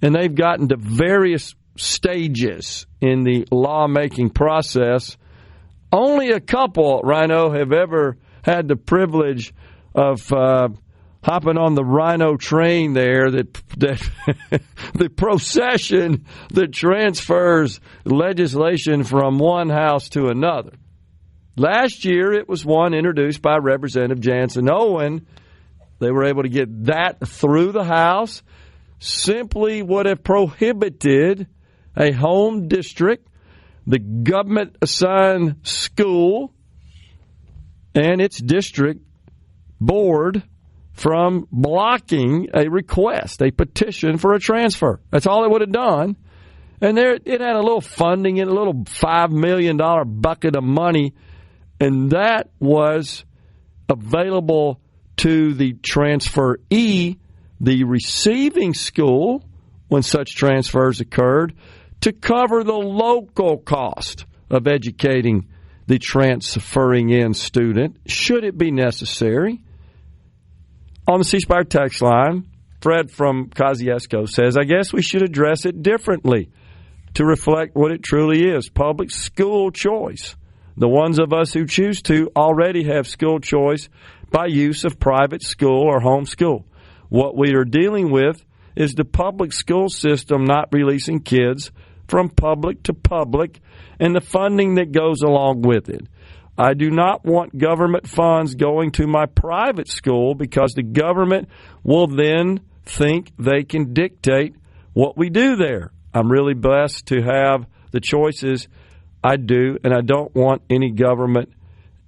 and they've gotten to various stages in the lawmaking process. Only a couple, Rhino, have ever had the privilege of hopping on the Rhino train there, that the procession that transfers legislation from one house to another. Last year, it was one introduced by Representative Jansen Owen. They were able to get that through the House. Simply would have prohibited a home district, the government-assigned school, and its district board from blocking a request, a petition for a transfer. That's all it would have done. And it had a little funding in a little $5 million bucket of money, and that was available to the transferee, the receiving school, when such transfers occurred, to cover the local cost of educating the transferring in student, should it be necessary. On the C Spire text line, Fred from Kosciuszko says, I guess we should address it differently to reflect what it truly is, public school choice. The ones of us who choose to already have school choice by use of private school or homeschool. What we are dealing with is the public school system not releasing kids from public to public and the funding that goes along with it. I do not want government funds going to my private school because the government will then think they can dictate what we do there. I'm really blessed to have the choices I do, and I don't want any government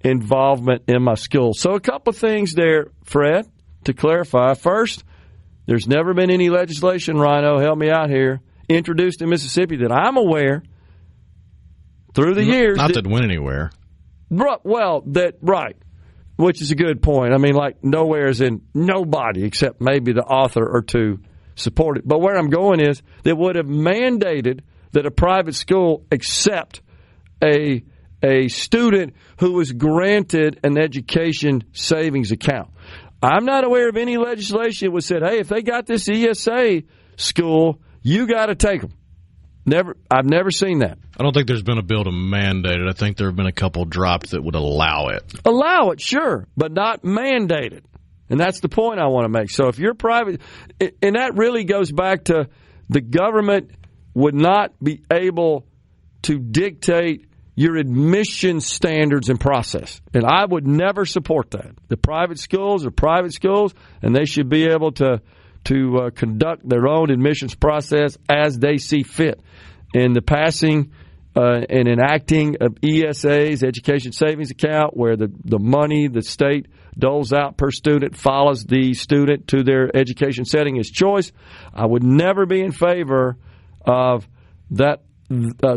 involvement in my school. So a couple of things there, Fred, to clarify. First, there's never been any legislation, Rhino, help me out here, introduced in Mississippi that I'm aware through the years. Not that went anywhere. Well, right, which is a good point. I mean, like nowhere is in nobody except maybe the author or two support it. But where I'm going is that would have mandated that a private school accept a student who was granted an education savings account. I'm not aware of any legislation that would say, hey, if they got this ESA school, you got to take them. I've never seen that. I don't think there's been a bill to mandate it. I think there have been a couple dropped that would allow it. Allow it, sure, but not mandate it. And that's the point I want to make. So if you're private, and that really goes back to the government would not be able to dictate your admission standards and process. And I would never support that. The private schools are private schools, and they should be able to conduct their own admissions process as they see fit. And the passing and enacting of ESA's, Education Savings Account, where the money the state doles out per student follows the student to their education setting as choice, I would never be in favor of that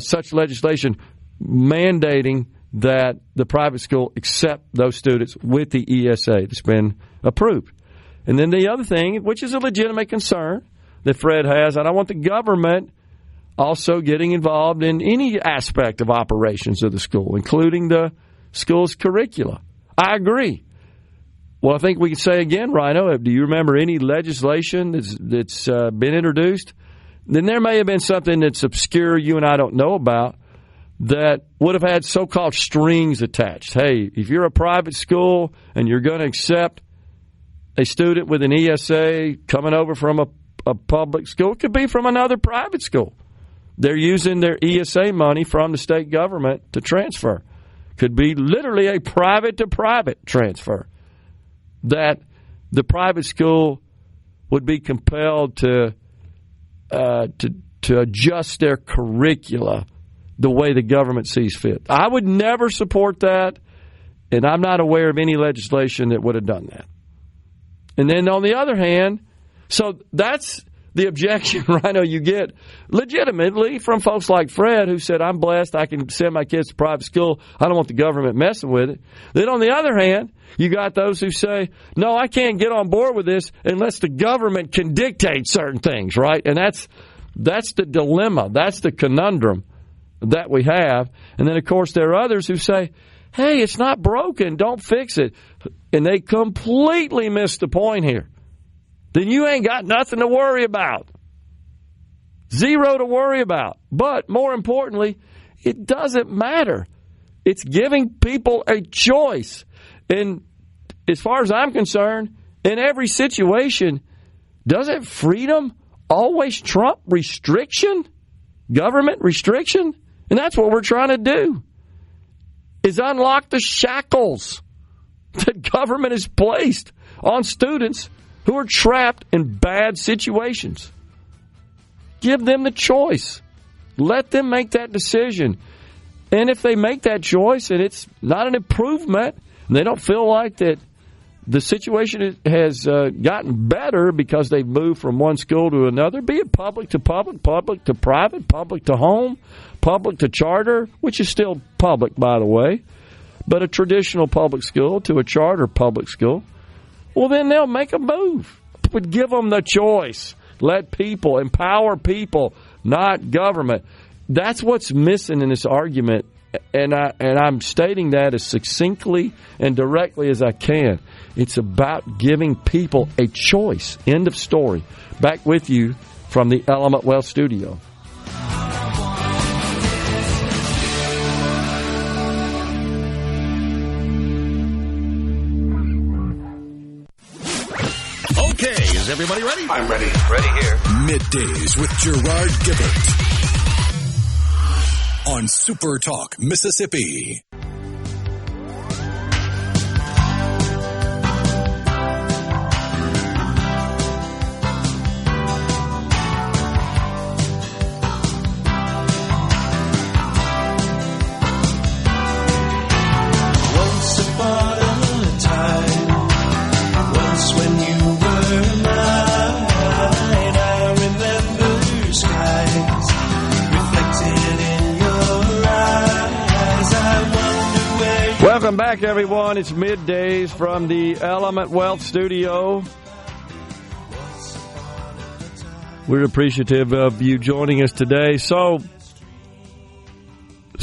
such legislation mandating that the private school accept those students with the ESA that's been approved. And then the other thing, which is a legitimate concern that Fred has, I don't want the government also getting involved in any aspect of operations of the school, including the school's curricula. I agree. Well, I think we can say again, Rhino, do you remember any legislation that's been introduced? Then there may have been something that's obscure you and I don't know about that would have had so-called strings attached. Hey, if you're a private school and you're going to accept a student with an ESA coming over from a public school, it could be from another private school. They're using their ESA money from the state government to transfer. Could be literally a private-to-private transfer. That the private school would be compelled to adjust their curricula the way the government sees fit. I would never support that, and I'm not aware of any legislation that would have done that. And then on the other hand, so that's the objection, Rhino, you get legitimately from folks like Fred who said, I'm blessed, I can send my kids to private school, I don't want the government messing with it. Then on the other hand, you got those who say, no, I can't get on board with this unless the government can dictate certain things, right? And that's the dilemma, that's the conundrum that we have. And then, of course, there are others who say, hey, it's not broken, don't fix it. And they completely miss the point here. Then you ain't got nothing to worry about. Zero to worry about. But more importantly, it doesn't matter. It's giving people a choice. And as far as I'm concerned, in every situation, doesn't freedom always trump restriction? Government restriction? And that's what we're trying to do, is unlock the shackles that government has placed on students who are trapped in bad situations. Give them the choice. Let them make that decision. And if they make that choice and it's not an improvement, and they don't feel like that the situation has gotten better because they've moved from one school to another, be it public to public, public to private, public to home, public to charter, which is still public, by the way, but a traditional public school to a charter public school, well, then they'll make a move. But give them the choice. Let people, empower people, not government. That's what's missing in this argument, and I'm stating that as succinctly and directly as I can. It's about giving people a choice. End of story. Back with you from the Element Wealth Studio. Okay, is everybody ready? I'm ready. Ready here. Middays with Gerard Gibert on SuperTalk, Mississippi. Welcome back, everyone. It's Middays from the Element Wealth Studio. We're appreciative of you joining us today. So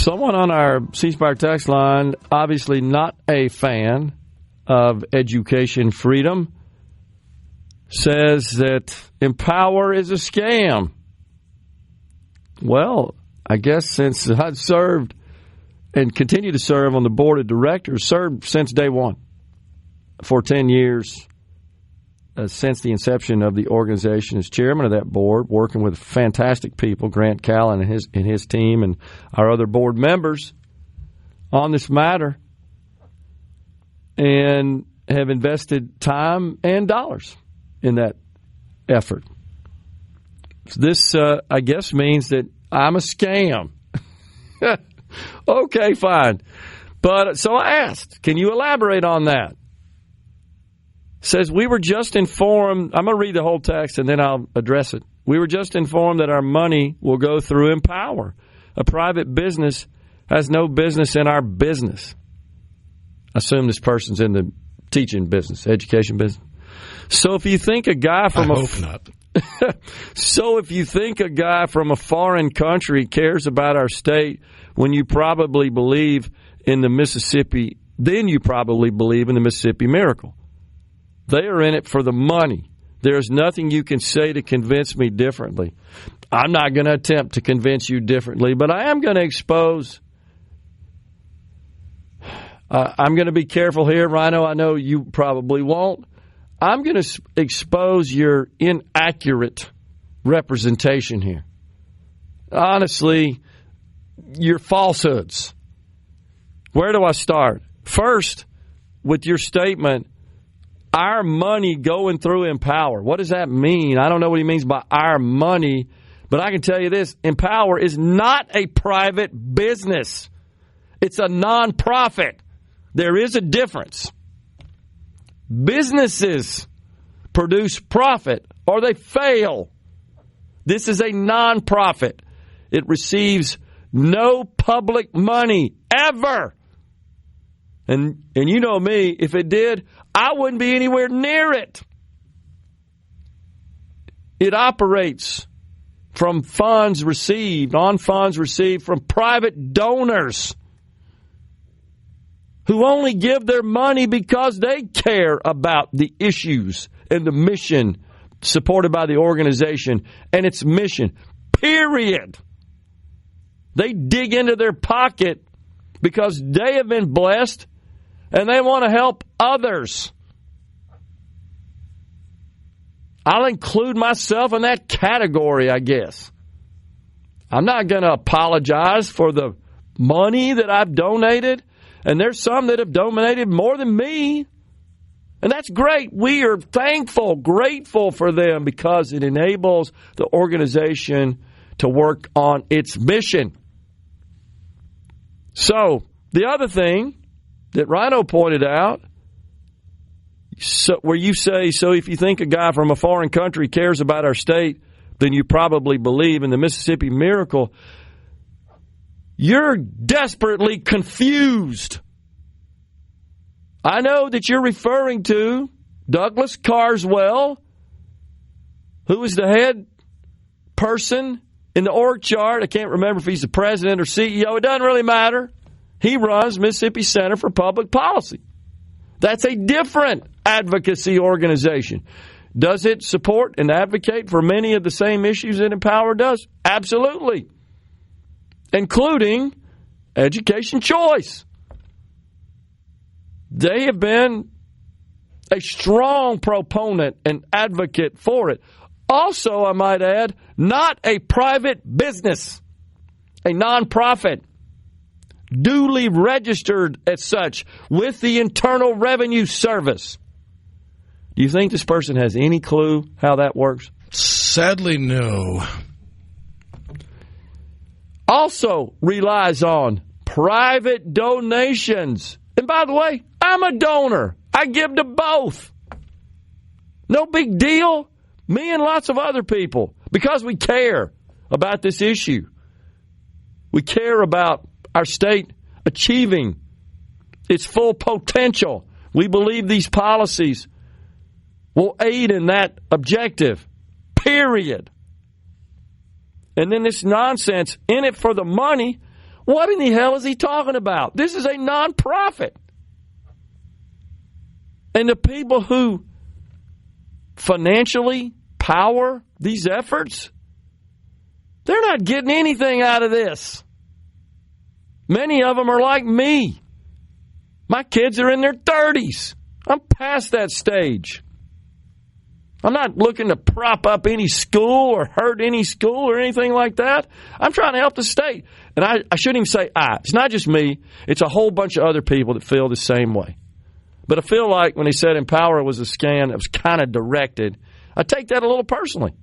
Someone on our C Spire text line, obviously not a fan of education freedom, says that Empower is a scam. Well, I guess since I've served and continue to serve on the board of directors, served since day one for 10 years, since the inception of the organization as chairman of that board, working with fantastic people, Grant Callen and his team and our other board members on this matter, and have invested time and dollars in that effort. This, I guess, means that I'm a scam. Okay, fine. But so I asked, can you elaborate on that? Says, we were just informed, I'm going to read the whole text and then I'll address it. We were just informed that our money will go through Empower. A private business has no business in our business. I assume this person's in the teaching business, education business. So if you think a guy from So if you think a guy from a foreign country cares about our state when you probably believe in the Mississippi, then you probably believe in the Mississippi Miracle. They are in it for the money. There's nothing you can say to convince me differently. I'm not going to attempt to convince you differently, but I am going to expose. I'm going to be careful here, Rhino. I know you probably won't. I'm going to expose your inaccurate representation here. Honestly, your falsehoods. Where do I start? First, with your statement, our money going through Empower. What does that mean? I don't know what he means by our money, but I can tell you this. Empower is not a private business. It's a nonprofit. There is a difference. Businesses produce profit or they fail. This is a nonprofit. It receives no public money ever. And you know me, if it did, I wouldn't be anywhere near it. It operates from funds received from private donors who only give their money because they care about the issues and the mission supported by the organization and its mission, period. They dig into their pocket because they have been blessed and they want to help others. I'll include myself in that category, I guess. I'm not going to apologize for the money that I've donated, and there's some that have donated more than me, and that's great. We are thankful, grateful for them because it enables the organization to work on its mission. So, the other thing that Rhino pointed out, where you say, so if you think a guy from a foreign country cares about our state, then you probably believe in the Mississippi Miracle. You're desperately confused. I know that you're referring to Douglas Carswell, who is the head person in the org chart. I can't remember if he's the president or CEO. It doesn't really matter. He runs Mississippi Center for Public Policy. That's a different advocacy organization. Does it support and advocate for many of the same issues that Empower does? Absolutely. Including education choice. They have been a strong proponent and advocate for it. Also, I might add, not a private business, a nonprofit, duly registered as such with the Internal Revenue Service. Do you think this person has any clue how that works? Sadly, no. Also relies on private donations. And by the way, I'm a donor. I give to both. No big deal. Me and lots of other people, because we care about this issue. We care about our state achieving its full potential. We believe these policies will aid in that objective, period. And then this nonsense, in it for the money. What in the hell is he talking about? This is a nonprofit. And the people who financially power these efforts, they're not getting anything out of this. Many of them are like me. My kids are in their 30s. I'm past that stage. I'm not looking to prop up any school or hurt any school or anything like that. I'm trying to help the state. And I shouldn't even say I. It's not just me. It's a whole bunch of other people that feel the same way. But I feel like when he said Empower was a scam that was kind of directed, I take that a little personally.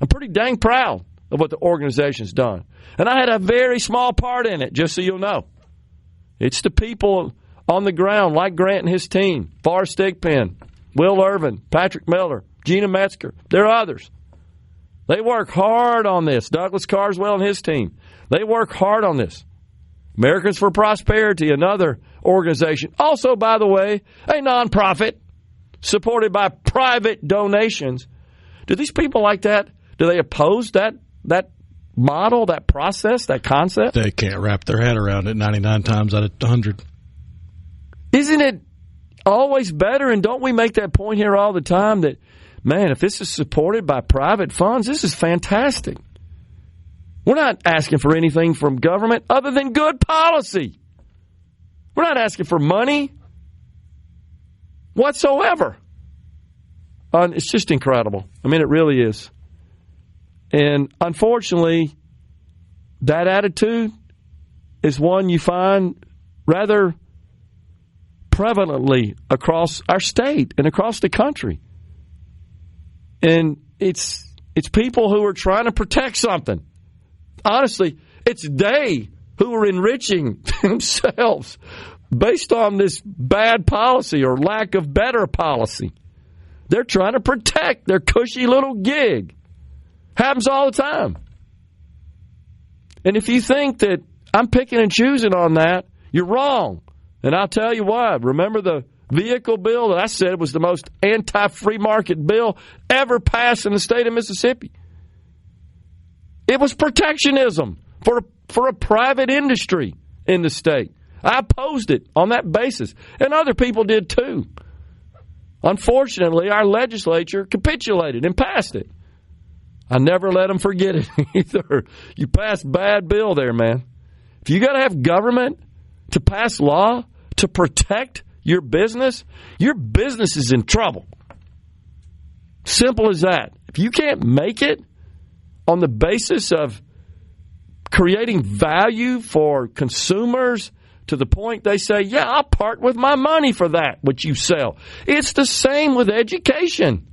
I'm pretty dang proud of what the organization's done. And I had a very small part in it, just so you'll know. It's the people on the ground, like Grant and his team, Forrest Thigpen, Will Irvin, Patrick Miller, Gina Metzger. There are others. They work hard on this. Douglas Carswell and his team. They work hard on this. Americans for Prosperity, another organization. Also, by the way, a nonprofit supported by private donations. Do these people like that? Do they oppose that model, that process, that concept? They can't wrap their head around it 99 times out of 100. Isn't it always better, and don't we make that point here all the time, that, man, if this is supported by private funds, this is fantastic. We're not asking for anything from government other than good policy. We're not asking for money whatsoever. It's just incredible. I mean, it really is. And unfortunately, that attitude is one you find rather prevalently across our state and across the country. And it's people who are trying to protect something. Honestly, it's they who are enriching themselves based on this bad policy or lack of better policy. They're trying to protect their cushy little gig. Happens all the time. And if you think that I'm picking and choosing on that, you're wrong. And I'll tell you why. Remember the vehicle bill that I said was the most anti-free market bill ever passed in the state of Mississippi? It was protectionism for a private industry in the state. I opposed it on that basis, and other people did too. Unfortunately, our legislature capitulated and passed it. I never let them forget it either. You passed a bad bill there, man. If you got to have government to pass law to protect your business is in trouble. Simple as that. If you can't make it on the basis of creating value for consumers to the point they say, yeah, I'll part with my money for that, which you sell. It's the same with education.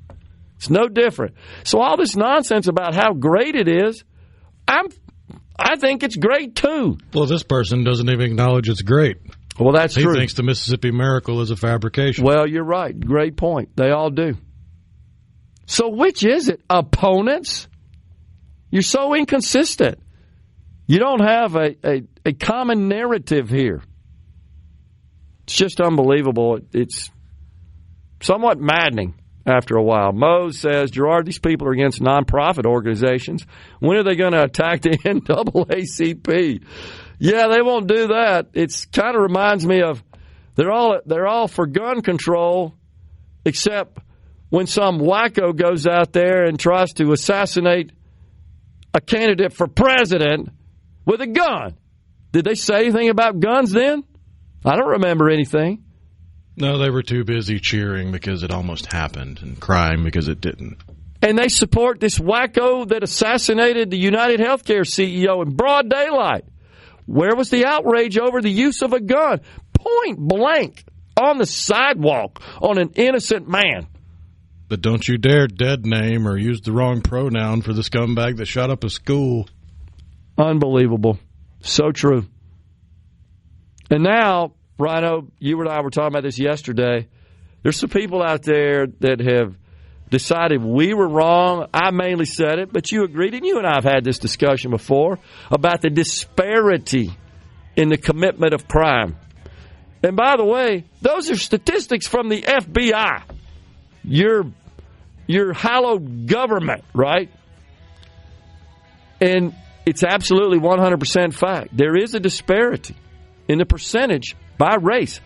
It's no different. So all this nonsense about how great it is, I think it's great too. Well, this person doesn't even acknowledge it's great. Well, that's true. He thinks the Mississippi Miracle is a fabrication. Well, you're right. Great point. They all do. So which is it? Opponents? You're so inconsistent. You don't have a common narrative here. It's just unbelievable. It's somewhat maddening after a while. Mose says, Gerard, these people are against nonprofit organizations. When are they going to attack the NAACP? Yeah, they won't do that. It kind of reminds me of they're all for gun control, except when some wacko goes out there and tries to assassinate a candidate for president with a gun. Did they say anything about guns then? I don't remember anything. No, they were too busy cheering because it almost happened and crying because it didn't. And they support this wacko that assassinated the United Healthcare CEO in broad daylight. Where was the outrage over the use of a gun? Point blank on the sidewalk on an innocent man. But don't you dare dead name or use the wrong pronoun for the scumbag that shot up a school. Unbelievable. So true. And now, Rhino, you and I were talking about this yesterday. There's some people out there that have decided we were wrong. I mainly said it, but you agreed, and you and I have had this discussion before about the disparity in the commitment of crime. And by the way, those are statistics from the FBI. Your hallowed government, right? And it's absolutely 100% fact. There is a disparity in the percentage by race.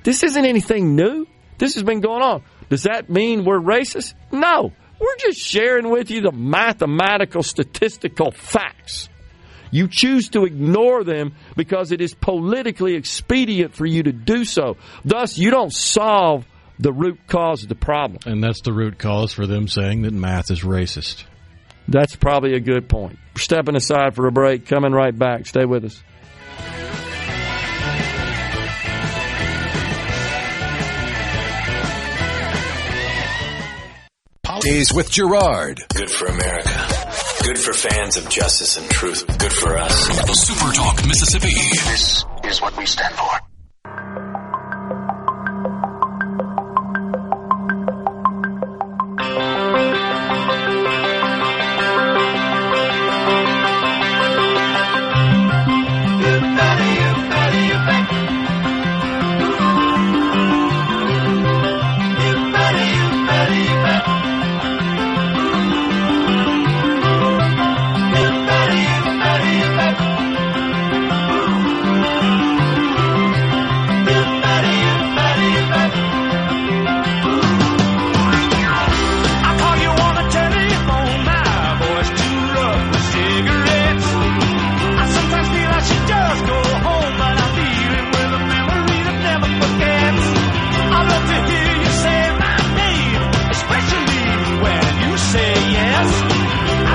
This isn't anything new. This has been going on. Does that mean we're racist? No. We're just sharing with you the mathematical, statistical facts. You choose to ignore them because it is politically expedient for you to do so. Thus, you don't solve the root cause of the problem. And that's the root cause for them saying that math is racist. That's probably a good point. We're stepping aside for a break. Coming right back. Stay with us. Days with Gerard. Good for America. Good for fans of justice and truth. Good for us. SuperTalk Mississippi. This is what we stand for.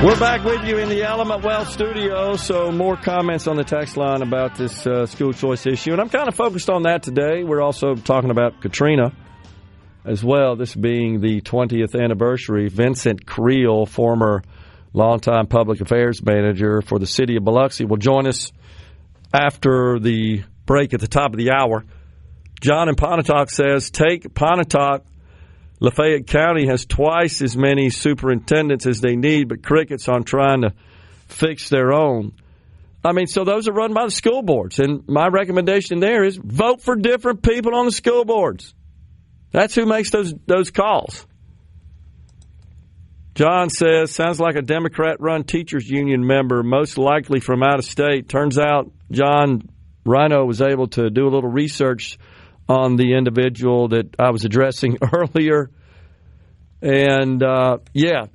We're back with you in the Element Wealth studio, so more comments on the text line about this school choice issue. And I'm kind of focused on that today. We're also talking about Katrina as well, this being the 20th anniversary. Vincent Creel, former longtime public affairs manager for the city of Biloxi, will join us after the break at the top of the hour. John in Pontotoc says, take Pontotoc. Lafayette County has twice as many superintendents as they need, but crickets on trying to fix their own. I mean, so those are run by the school boards. And my recommendation there is vote for different people on the school boards. That's who makes those calls. John says, sounds like a Democrat-run teachers union member, most likely from out of state. Turns out John Rhino was able to do a little research on the individual that I was addressing earlier. And,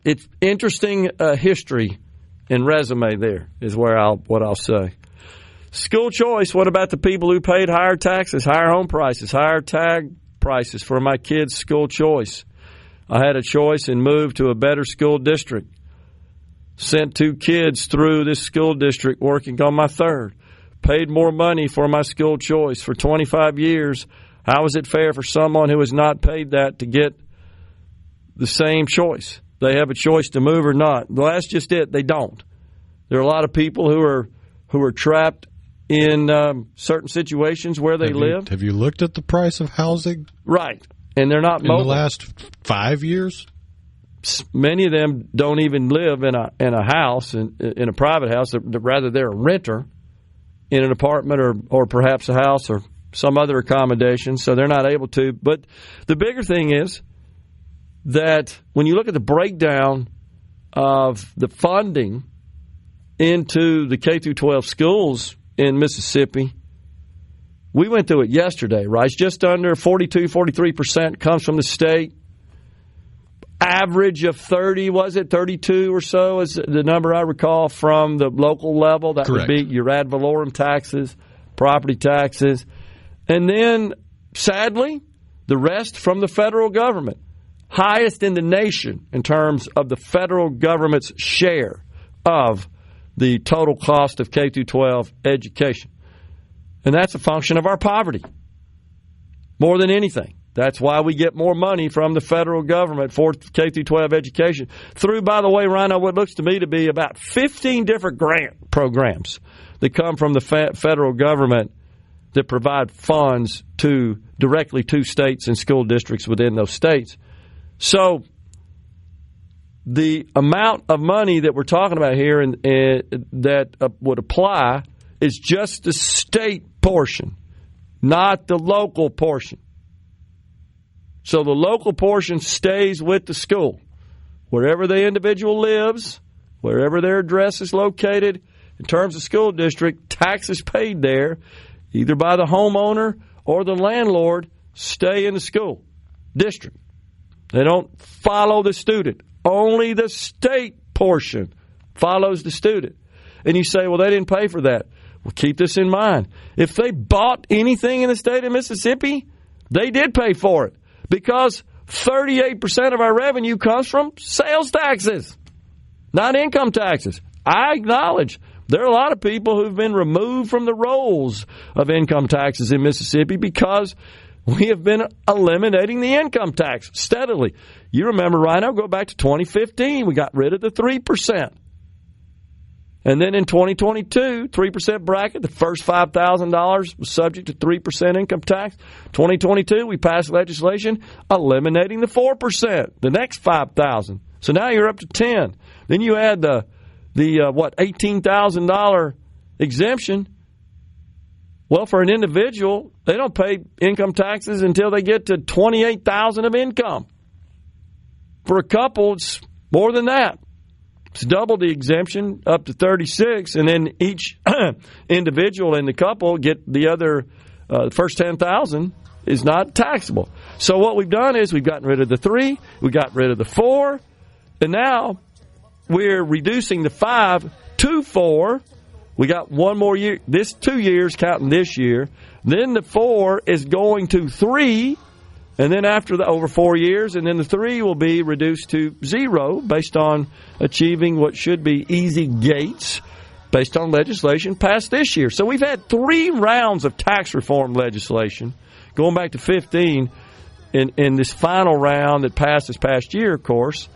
it's interesting history and resume there is what I'll say. School choice, what about the people who paid higher taxes, higher home prices, higher tag prices for my kids' school choice? I had a choice and moved to a better school district. Sent 2 kids through this school district working on my third. Paid more money for my school choice for 25 years. How is it fair for someone who has not paid that to get the same choice? They have a choice to move or not. Well, that's just it. They don't. There are a lot of people who are trapped in certain situations where they live. Have you looked at the price of housing? Right. And they're not mobile. In the last 5 years? Many of them don't even live in a house, in a private house. Rather, they're a renter in an apartment or perhaps a house or some other accommodation, so they're not able to. But the bigger thing is that when you look at the breakdown of the funding into the K-12 schools in Mississippi, we went through it yesterday, right? It's just under 43% comes from the state. Average of 32 or so is the number I recall from the local level. That Correct. Would be your ad valorem taxes, property taxes. And then, sadly, the rest from the federal government. Highest in the nation in terms of the federal government's share of the total cost of K-12 education. And that's a function of our poverty, more than anything. That's why we get more money from the federal government for K-12 education through, by the way, Rhino, what looks to me to be about 15 different grant programs that come from the federal government that provide funds directly to states and school districts within those states. So the amount of money that we're talking about here and that would apply is just the state portion, not the local portion. So the local portion stays with the school. Wherever the individual lives, wherever their address is located, in terms of school district, taxes paid there, either by the homeowner or the landlord, stay in the school district. They don't follow the student. Only the state portion follows the student. And you say, well, they didn't pay for that. Well, keep this in mind. If they bought anything in the state of Mississippi, they did pay for it because 38% of our revenue comes from sales taxes, not income taxes. I acknowledge there are a lot of people who've been removed from the rolls of income taxes in Mississippi because we have been eliminating the income tax steadily. You remember, Rhino, go back to 2015. We got rid of the 3%. And then in 2022, 3% bracket, the first $5,000 was subject to 3% income tax. 2022, we passed legislation eliminating the 4%, the next $5,000. So now you're up to 10. Then you add the $18,000 exemption. Well, for an individual, they don't pay income taxes until they get to $28,000 of income. For a couple, it's more than that. It's double the exemption, up to $36,000, and then each individual in the couple get the other first $10,000 is not taxable. So what we've done is we've gotten rid of the 3, we got rid of the 4, and now we're reducing the 5 to 4. We got one more year, this 2 years counting this year. Then the 4 is going to 3, and then after over 4 years, and then the 3 will be reduced to 0 based on achieving what should be easy gates based on legislation passed this year. So we've had 3 rounds of tax reform legislation going back to 15, and this final round that passed this past year, of course,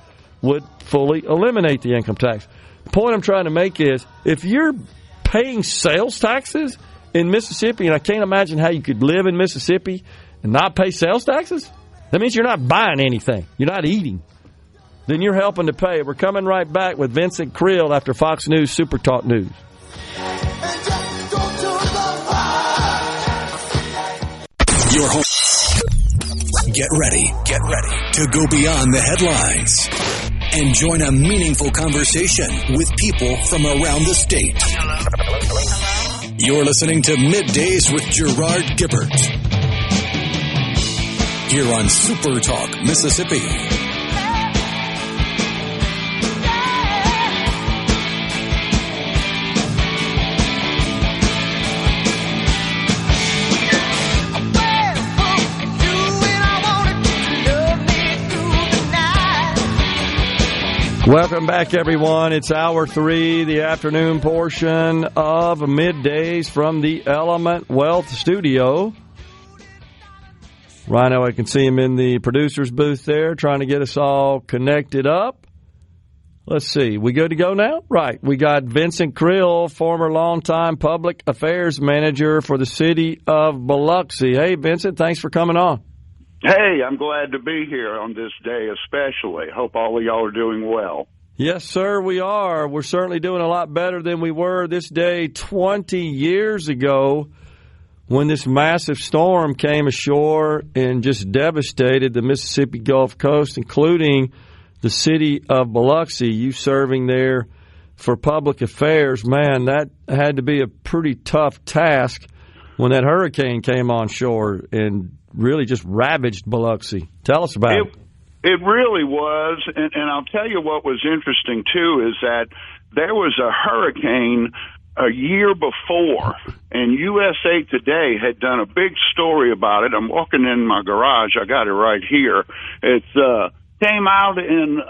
would fully eliminate the income tax. The point I'm trying to make is if you're paying sales taxes in Mississippi, and I can't imagine how you could live in Mississippi and not pay sales taxes, that means you're not buying anything. You're not eating. Then you're helping to pay. We're coming right back with Vincent Creel after Fox News SuperTalk News. Your home. Get ready to go beyond the headlines and join a meaningful conversation with people from around the state. You're listening to MidDays with Gerard Gibert here on SuperTalk Mississippi. Welcome back, everyone. It's hour 3, the afternoon portion of Middays from the Element Wealth Studio. Rhino, I can see him in the producer's booth there trying to get us all connected up. Let's see. We good to go now? Right. We got Vincent Creel, former longtime public affairs manager for the city of Biloxi. Hey, Vincent, thanks for coming on. Hey, I'm glad to be here on this day especially. Hope all of y'all are doing well. Yes, sir, we are. We're certainly doing a lot better than we were this day 20 years ago when this massive storm came ashore and just devastated the Mississippi Gulf Coast, including the city of Biloxi. You serving there for public affairs, man, that had to be a pretty tough task when that hurricane came on shore and really just ravaged Biloxi. Tell us about it. It really was, and I'll tell you what was interesting, too, is that there was a hurricane a year before, and USA Today had done a big story about it. I'm walking in my garage. I got it right here. It came out in,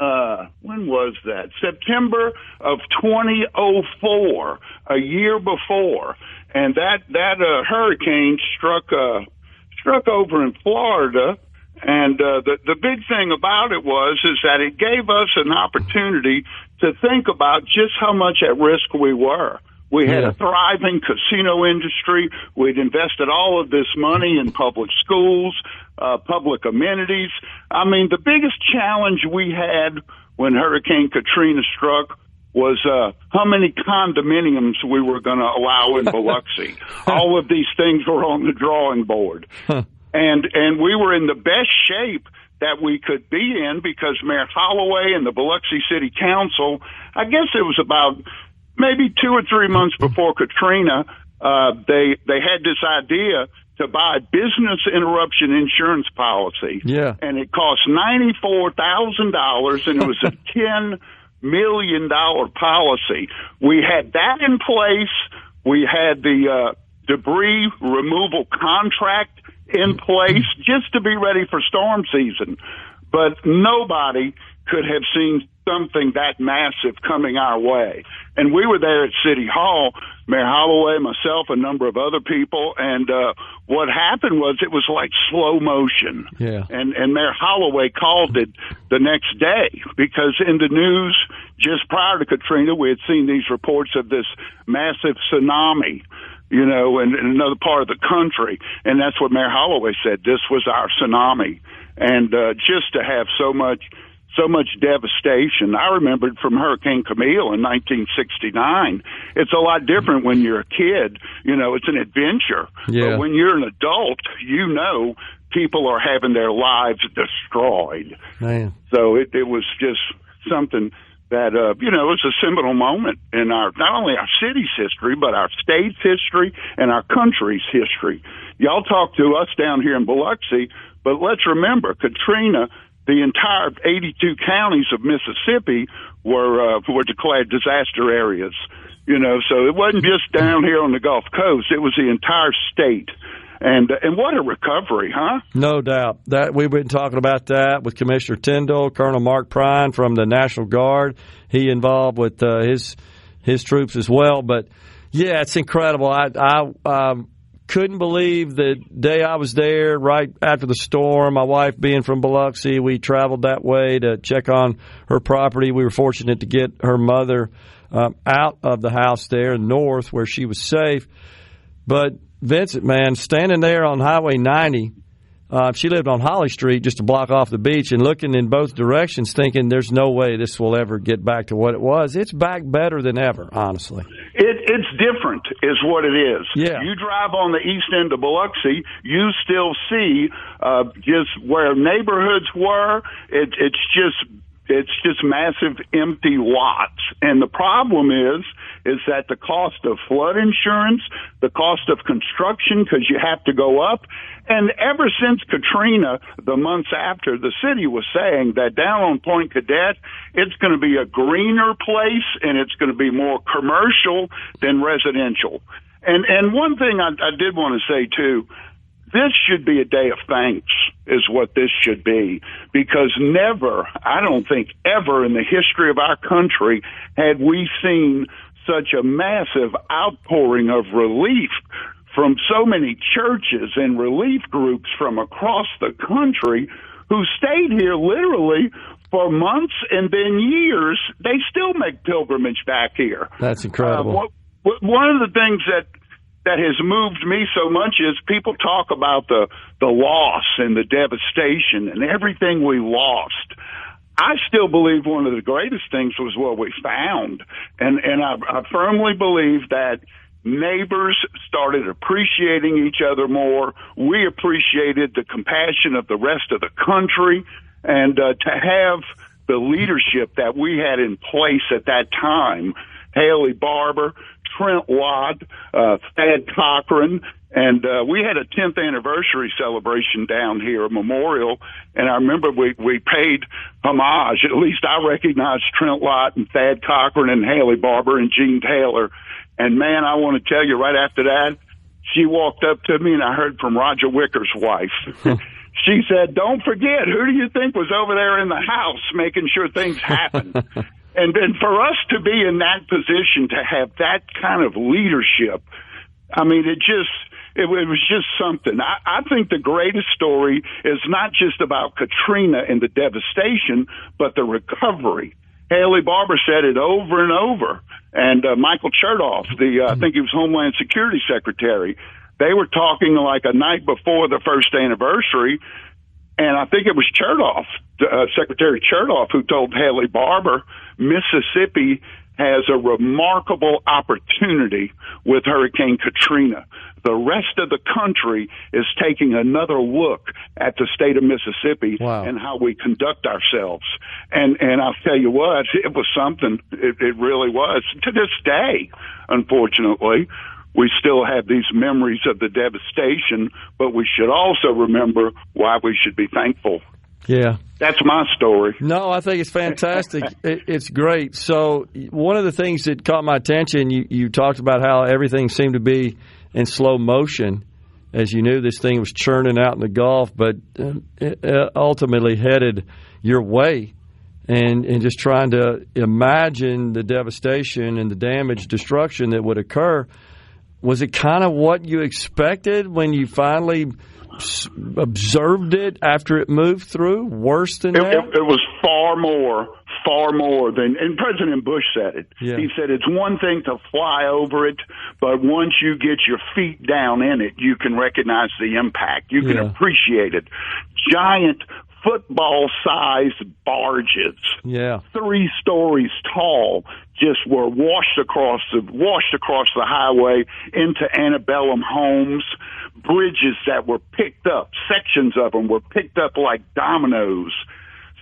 when was that? September of 2004, a year before. And that hurricane struck over in Florida, and the big thing about it is that it gave us an opportunity to think about just how much at risk we were. We had a thriving casino industry. We'd invested all of this money in public schools, public amenities. I mean, the biggest challenge we had when Hurricane Katrina struck was how many condominiums we were going to allow in Biloxi. All of these things were on the drawing board. And we were in the best shape that we could be in because Mayor Holloway and the Biloxi City Council, I guess it was about maybe 2 or 3 months before Katrina, they had this idea to buy a business interruption insurance policy. Yeah. And it cost $94,000, and it was a $10 million policy. We had that in place. We had the debris removal contract in place just to be ready for storm season. But nobody could have seen something that massive coming our way. And we were there at City Hall, Mayor Holloway, myself, a number of other people, and what happened was it was like slow motion. Yeah. And Mayor Holloway called it the next day because in the news just prior to Katrina, we had seen these reports of this massive tsunami, you know, in another part of the country. And that's what Mayor Holloway said. This was our tsunami. And just to have so much devastation. I remembered from Hurricane Camille in 1969. It's a lot different when you're a kid. You know, it's an adventure. Yeah. But when you're an adult, you know people are having their lives destroyed. Man. So it was just something that, you know, it's a seminal moment in our, not only our city's history, but our state's history and our country's history. Y'all talk to us down here in Biloxi, but let's remember, Katrina, the entire 82 counties of Mississippi were declared disaster areas. You know, so it wasn't just down here on the Gulf Coast; it was the entire state. And what a recovery, huh? No doubt. That we've been talking about that with Commissioner Tindell, Colonel Mark Prine from the National Guard. He involved with his troops as well. But yeah, it's incredible. I couldn't believe the day I was there right after the storm. My wife being from Biloxi, we traveled that way to check on her property. We were fortunate to get her mother out of the house there north where she was safe. But Vincent, man, standing there on Highway 90, she lived on Holly Street just a block off the beach, and looking in both directions thinking there's no way this will ever get back to what it was. It's back better than ever, honestly. It's different is what it is. Yeah. You drive on the east end of Biloxi, you still see just where neighborhoods were. It's just massive empty lots. And the problem is that the cost of flood insurance, the cost of construction, because you have to go up. And ever since Katrina, the months after, the city was saying that down on Point Cadet, it's going to be a greener place and it's going to be more commercial than residential. And one thing I did want to say, too, this should be a day of thanks is what this should be, because never, I don't think ever in the history of our country had we seen such a massive outpouring of relief from so many churches and relief groups from across the country who stayed here literally for months and then years. They still make pilgrimage back here. That's incredible. One of the things that has moved me so much is people talk about the loss and the devastation and everything we lost. I still believe one of the greatest things was what we found. And I firmly believe that neighbors started appreciating each other more. We appreciated the compassion of the rest of the country. And to have the leadership that we had in place at that time, Haley Barber, Trent Lott, Thad Cochran, and we had a 10th anniversary celebration down here, a memorial, and I remember we paid homage. At least I recognized Trent Lott and Thad Cochran and Haley Barber and Gene Taylor. And, man, I want to tell you, right after that, she walked up to me, and I heard from Roger Wicker's wife. She said, "Don't forget, who do you think was over there in the house making sure things happen?" And then for us to be in that position, to have that kind of leadership, I mean, it was just something. I think the greatest story is not just about Katrina and the devastation, but the recovery. Haley Barber said it over and over. And Michael Chertoff, I think he was Homeland Security Secretary, they were talking like a night before the first anniversary. And I think it was Chertoff, Secretary Chertoff, who told Haley Barber, Mississippi has a remarkable opportunity with Hurricane Katrina. The rest of the country is taking another look at the state of Mississippi and how we conduct ourselves. And I'll tell you what, it was something. It really was. To this day, unfortunately, we still have these memories of the devastation, but we should also remember why we should be thankful. Yeah. That's my story. No, I think it's fantastic. It's great. So one of the things that caught my attention, you talked about how everything seemed to be in slow motion as you knew this thing was churning out in the Gulf, but it ultimately headed your way. And just trying to imagine the devastation and the damage, destruction that would occur. Was it kind of what you expected when you finally observed it after it moved through? Worse than that? It was far more than, and President Bush said it. Yeah. He said it's one thing to fly over it, but once you get your feet down in it, you can recognize the impact. You can appreciate it. Giant football-sized barges, 3 stories tall, just were washed across the highway into antebellum homes. Bridges that were picked up, sections of them were picked up like dominoes.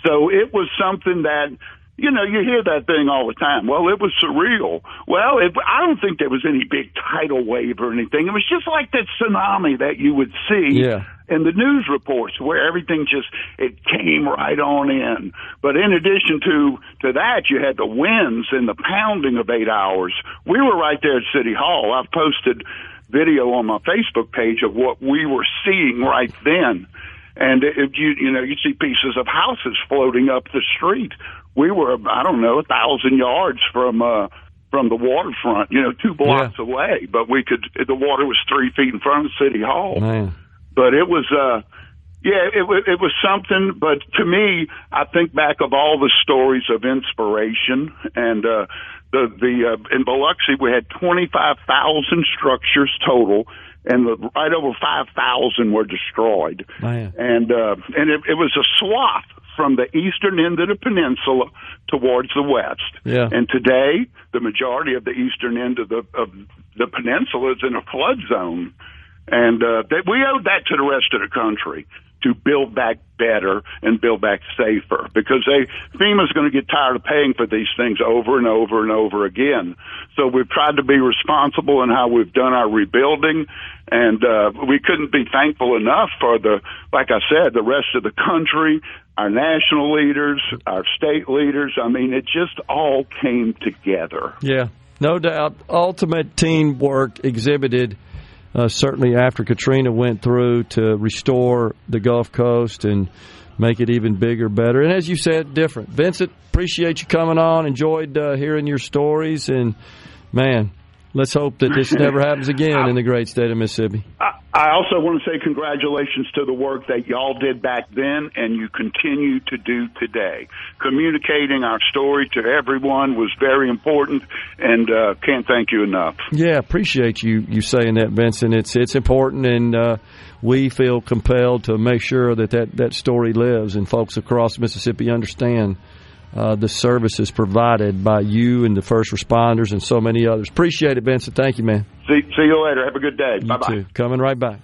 So it was something that, you hear that thing all the time. Well, it was surreal. Well, I don't think there was any big tidal wave or anything. It was just like that tsunami that you would see in the news reports where everything it came right on in. But in addition to that, you had the winds and the pounding of 8 hours. We were right there at City Hall. I've posted video on my Facebook page of what we were seeing right then. And you see pieces of houses floating up the street. We were, 1,000 yards from the waterfront, 2 blocks away, but the water was 3 feet in front of City Hall. Man. But it was, it was something. But to me, I think back of all the stories of inspiration, and in Biloxi we had 25,000 structures total, and right over 5,000 were destroyed. Man. And it was a swath from the eastern end of the peninsula towards the west. Yeah. And today, the majority of the eastern end of the peninsula is in a flood zone. And we owed that to the rest of the country to build back better and build back safer, because FEMA's going to get tired of paying for these things over and over and over again. So we've tried to be responsible in how we've done our rebuilding, and we couldn't be thankful enough for like I said, the rest of the country, our national leaders, our state leaders. I mean, it just all came together. Yeah, no doubt. Ultimate teamwork exhibited certainly after Katrina went through to restore the Gulf Coast and make it even bigger, better. And as you said, different. Vincent, appreciate you coming on. Enjoyed hearing your stories. And, man, let's hope that this never happens again in the great state of Mississippi. I also want to say congratulations to the work that y'all did back then and you continue to do today. Communicating our story to everyone was very important, and can't thank you enough. Yeah, appreciate you saying that, Vincent. It's important, and we feel compelled to make sure that story lives and folks across Mississippi understand the services provided by you and the first responders and so many others. Appreciate it, Vincent. Thank you, man. See you later. Have a good day. You Bye-bye. too. Coming right back.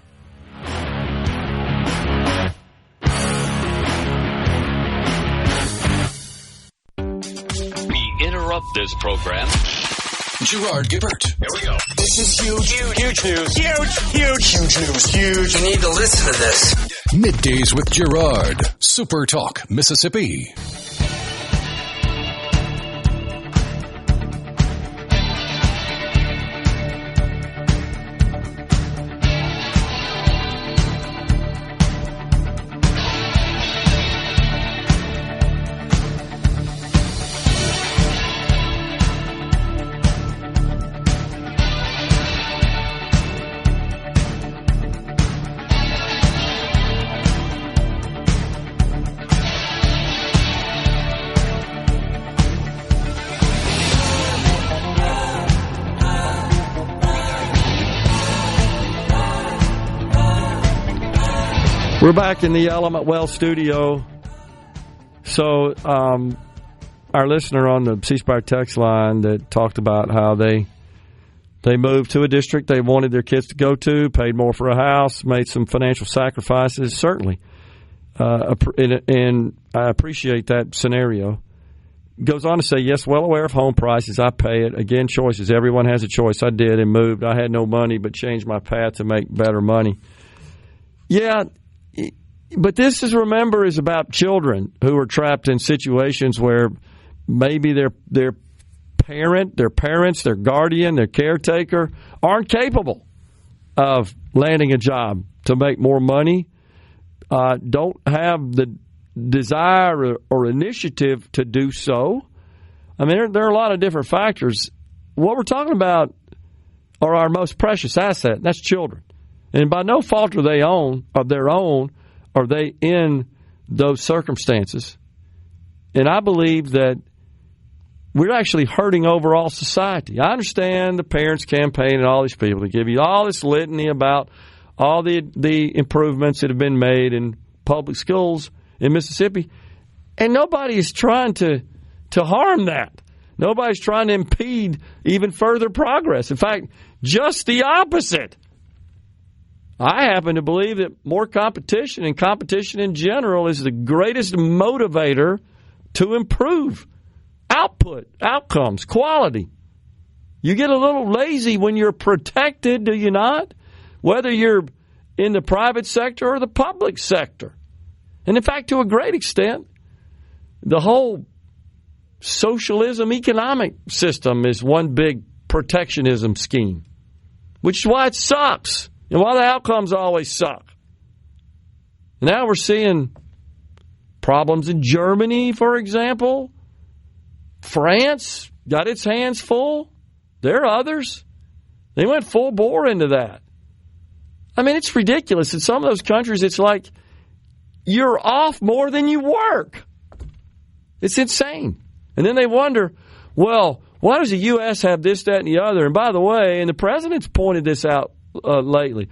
We interrupt this program. Gerard Gibert. Here we go. This is huge. Huge news. Huge news. Huge. You need to listen to this. Middays with Gerard. SuperTalk, Mississippi. We're back in the Element Well studio. So our listener on the C Spire text line that talked about how they moved to a district they wanted their kids to go to, paid more for a house, made some financial sacrifices, certainly. And I appreciate that scenario. Goes on to say, yes, well aware of home prices. I pay it. Again, choices. Everyone has a choice. I did and moved. I had no money but changed my path to make better money. Yeah, but this is about children who are trapped in situations where maybe their parents, their guardian, their caretaker aren't capable of landing a job to make more money, don't have the desire or initiative to do so. I mean, there are a lot of different factors. What we're talking about are our most precious asset, and that's children. And by no fault of their own, are they in those circumstances. And I believe that we're actually hurting overall society. I understand the parents' campaign and all these people to give you all this litany about all the improvements that have been made in public schools in Mississippi, and nobody is trying to harm that. Nobody's trying to impede even further progress. In fact, just the opposite. I happen to believe that more competition and competition in general is the greatest motivator to improve output, outcomes, quality. You get a little lazy when you're protected, do you not? Whether you're in the private sector or the public sector. And in fact, to a great extent, the whole socialism economic system is one big protectionism scheme, which is why it sucks and why the outcomes always suck. Now we're seeing problems in Germany, for example. France got its hands full. There are others. They went full bore into that. I mean, it's ridiculous. In some of those countries, it's like you're off more than you work. It's insane. And then they wonder, well, why does the U.S. have this, that, and the other? And by the way, and the president's pointed this out lately,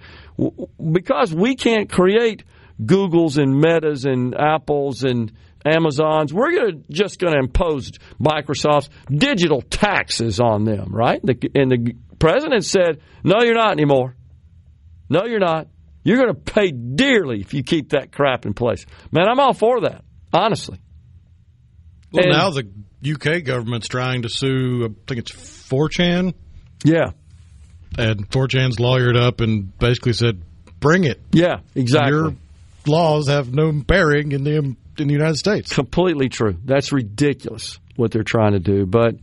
because we can't create Googles and Metas and Apples and Amazons, we're just going to impose Microsoft's digital taxes on them, right? And the president said, no, you're not anymore. No, you're not. You're going to pay dearly if you keep that crap in place. Man, I'm all for that, honestly. Well, now the UK government's trying to sue, I think it's 4chan. Yeah. And 4chan's lawyered up and basically said, bring it. Yeah, exactly. Your laws have no bearing in the United States. Completely true. That's ridiculous what they're trying to do. But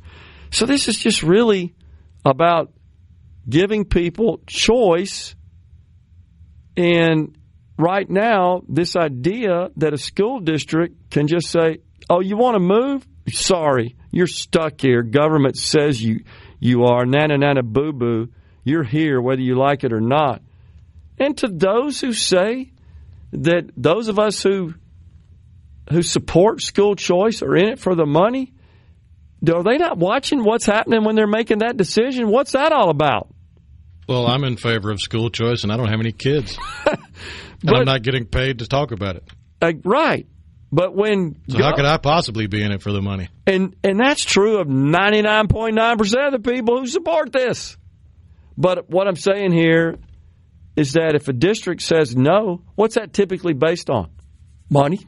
so this is just really about giving people choice. And right now, this idea that a school district can just say, oh, you want to move? Sorry, you're stuck here. Government says you are. Nana, nana, boo-boo. You're here whether you like it or not. And to those who say that those of us who support school choice are in it for the money, are they not watching what's happening when they're making that decision? What's that all about? Well, I'm in favor of school choice, and I don't have any kids. And I'm not getting paid to talk about it. Right. But so how could I possibly be in it for the money? And that's true of 99.9% of the people who support this. But what I'm saying here is that if a district says no, what's that typically based on? Money.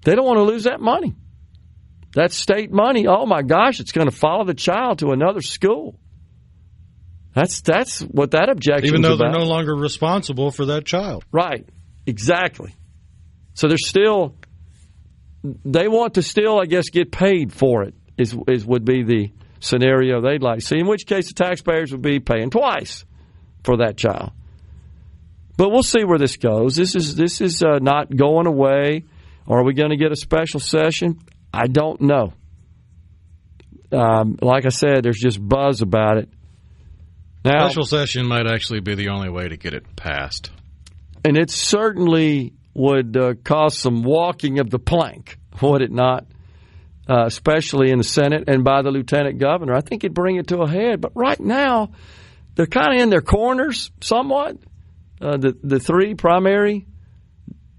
They don't want to lose that money. That's state money. Oh, my gosh, it's going to follow the child to another school. That's what that objection is about. Even though they're no longer responsible for that child. Right. Exactly. So they want to still, I guess, get paid for it would be the scenario they'd like to see, in which case the taxpayers would be paying twice for that child. But we'll see where this goes. This is not going away. Are we going to get a special session? I don't know. Like I said, there's just buzz about it. Now, special session might actually be the only way to get it passed. And it certainly would cause some walking of the plank, would it not? Especially in the Senate and by the lieutenant governor. I think it'd bring it to a head. But right now, they're kind of in their corners somewhat. The three primary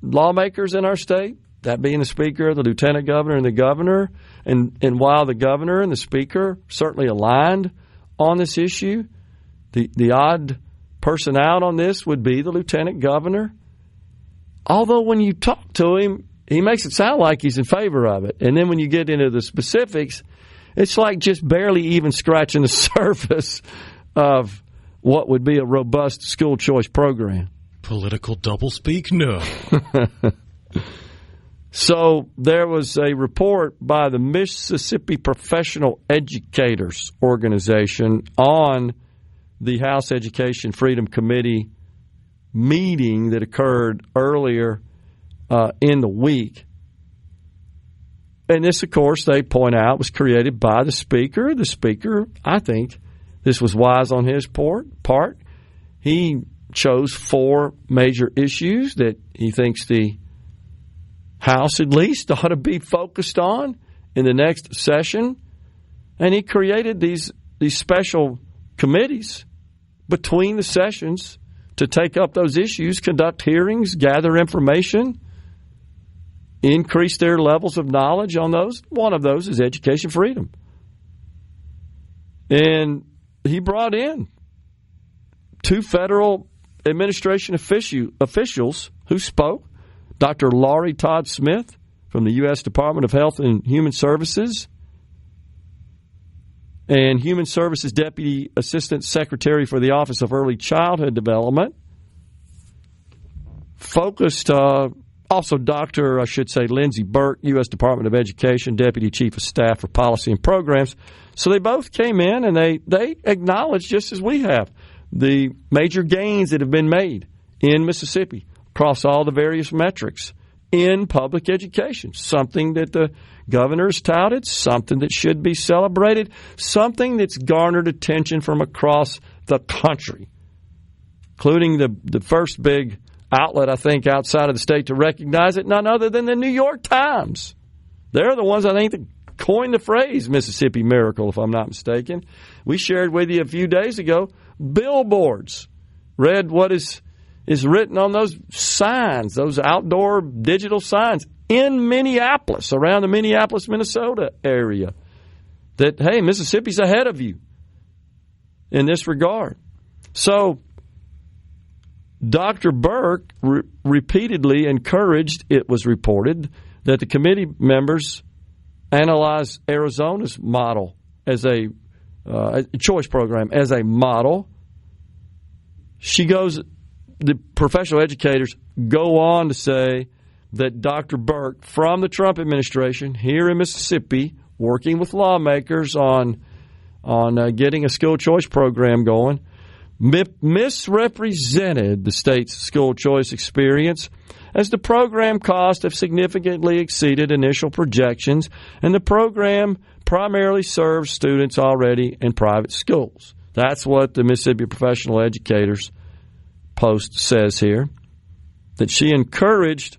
lawmakers in our state, that being the Speaker, the Lieutenant Governor, and the Governor. And while the Governor and the Speaker certainly aligned on this issue, the odd person out on this would be the Lieutenant Governor. Although when you talk to him, he makes it sound like he's in favor of it. And then when you get into the specifics, it's like just barely even scratching the surface of what would be a robust school choice program. Political doublespeak? No. So there was a report by the Mississippi Professional Educators Organization on the House Education Freedom Committee meeting that occurred earlier in the week. And this, of course, they point out, was created by the Speaker. The Speaker, I think, this was wise on his part. He chose 4 major issues that he thinks the House at least ought to be focused on in the next session. And he created these special committees between the sessions to take up those issues, conduct hearings, gather information, increase their levels of knowledge on those. One of those is education freedom. And he brought in 2 federal administration officials who spoke. Dr. Laurie Todd Smith from the U.S. Department of Health and Human Services and Human Services Deputy Assistant Secretary for the Office of Early Childhood Development. Focused also Dr. Lindsey Burke, U.S. Department of Education, Deputy Chief of Staff for Policy and Programs. So they both came in and they acknowledged, just as we have, the major gains that have been made in Mississippi across all the various metrics in public education, something that the governor's touted, something that should be celebrated, something that's garnered attention from across the country, including the first big outlet, I think, outside of the state to recognize it, none other than the New York Times. They're the ones, I think, that coined the phrase Mississippi Miracle, if I'm not mistaken. We shared with you a few days ago billboards. Read what is written on those signs, those outdoor digital signs in Minneapolis, around the Minneapolis, Minnesota area, that, hey, Mississippi's ahead of you in this regard. So Dr. Burke repeatedly encouraged, it was reported, that the committee members analyze Arizona's model as a choice program as a model. The professional educators go on to say that Dr. Burke from the Trump administration here in Mississippi, working with lawmakers on getting a school choice program going, misrepresented the state's school choice experience as the program costs have significantly exceeded initial projections, and the program primarily serves students already in private schools. That's what the Mississippi Professional Educators Post says here, that she encouraged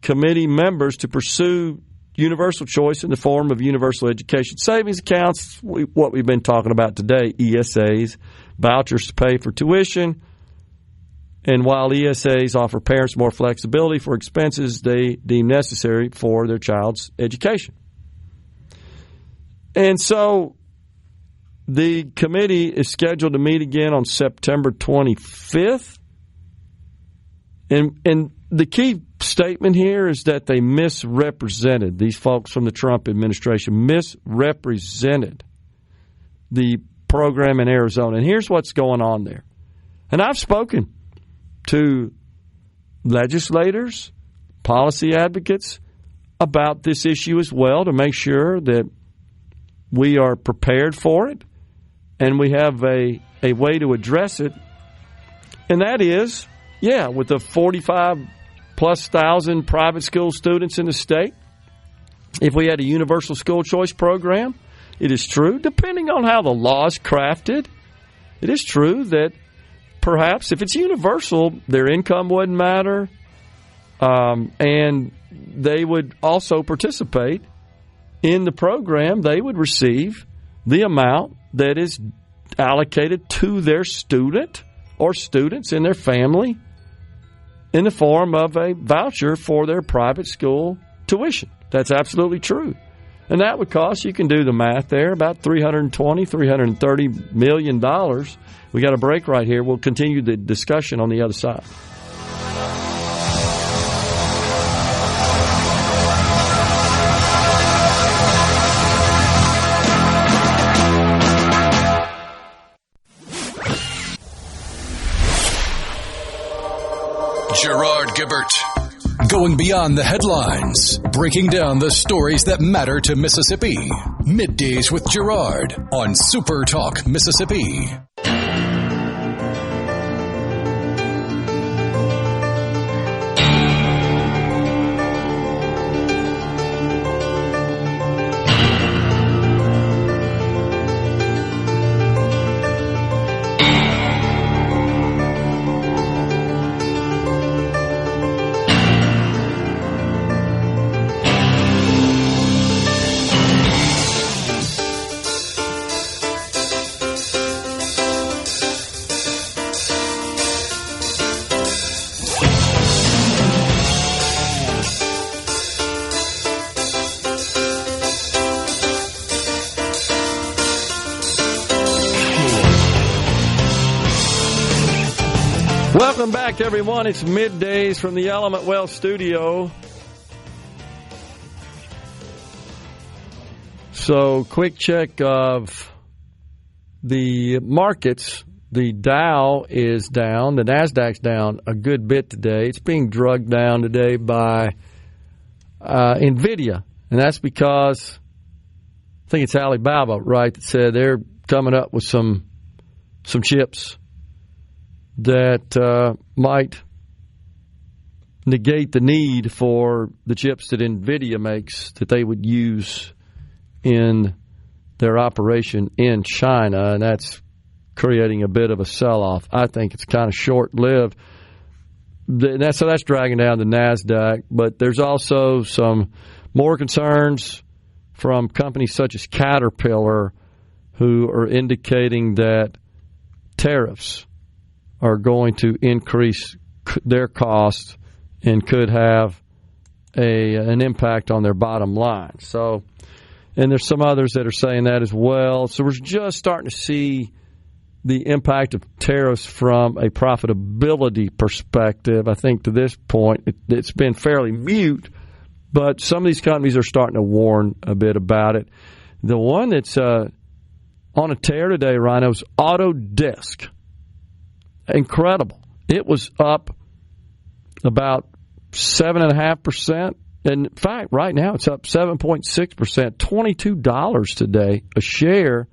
committee members to pursue universal choice in the form of universal education savings accounts, what we've been talking about today, ESAs, vouchers to pay for tuition. And while ESAs offer parents more flexibility for expenses they deem necessary for their child's education. And so the committee is scheduled to meet again on September 25th. And the key statement here is that they misrepresented, these folks from the Trump administration misrepresented the program in Arizona. And here's what's going on there. And I've spoken to legislators, policy advocates about this issue as well to make sure that we are prepared for it and we have a way to address it. And that is, with the 45,000+ private school students in the state, if we had a universal school choice program, it is true, depending on how the law is crafted, it is true that perhaps if it's universal, their income wouldn't matter, and they would also participate in the program. They would receive the amount that is allocated to their student or students in their family in the form of a voucher for their private school tuition. That's absolutely true. And that would cost, you can do the math there, about $320, $330 million. We got a break right here. We'll continue the discussion on the other side. Gerard Gibert. Going beyond the headlines, breaking down the stories that matter to Mississippi. Middays with Gerard on SuperTalk Mississippi. Welcome back, everyone. It's Middays from the Element Wealth studio. So, quick check of the markets. The Dow is down. The Nasdaq's down a good bit today. It's being drugged down today by NVIDIA. And that's because, I think it's Alibaba, right, that said they're coming up with some chips that might negate the need for the chips that NVIDIA makes that they would use in their operation in China, and that's creating a bit of a sell-off. I think it's kind of short-lived. So that's dragging down the NASDAQ, but there's also some more concerns from companies such as Caterpillar who are indicating that tariffs are going to increase their costs and could have an impact on their bottom line. So, and there's some others that are saying that as well. So we're just starting to see the impact of tariffs from a profitability perspective. I think to this point it's been fairly mute, but some of these companies are starting to warn a bit about it. The one that's on a tear today, Rhino, is Autodesk. Incredible. It was up about 7.5%. And in fact, right now it's up 7.6%, $22 today a share.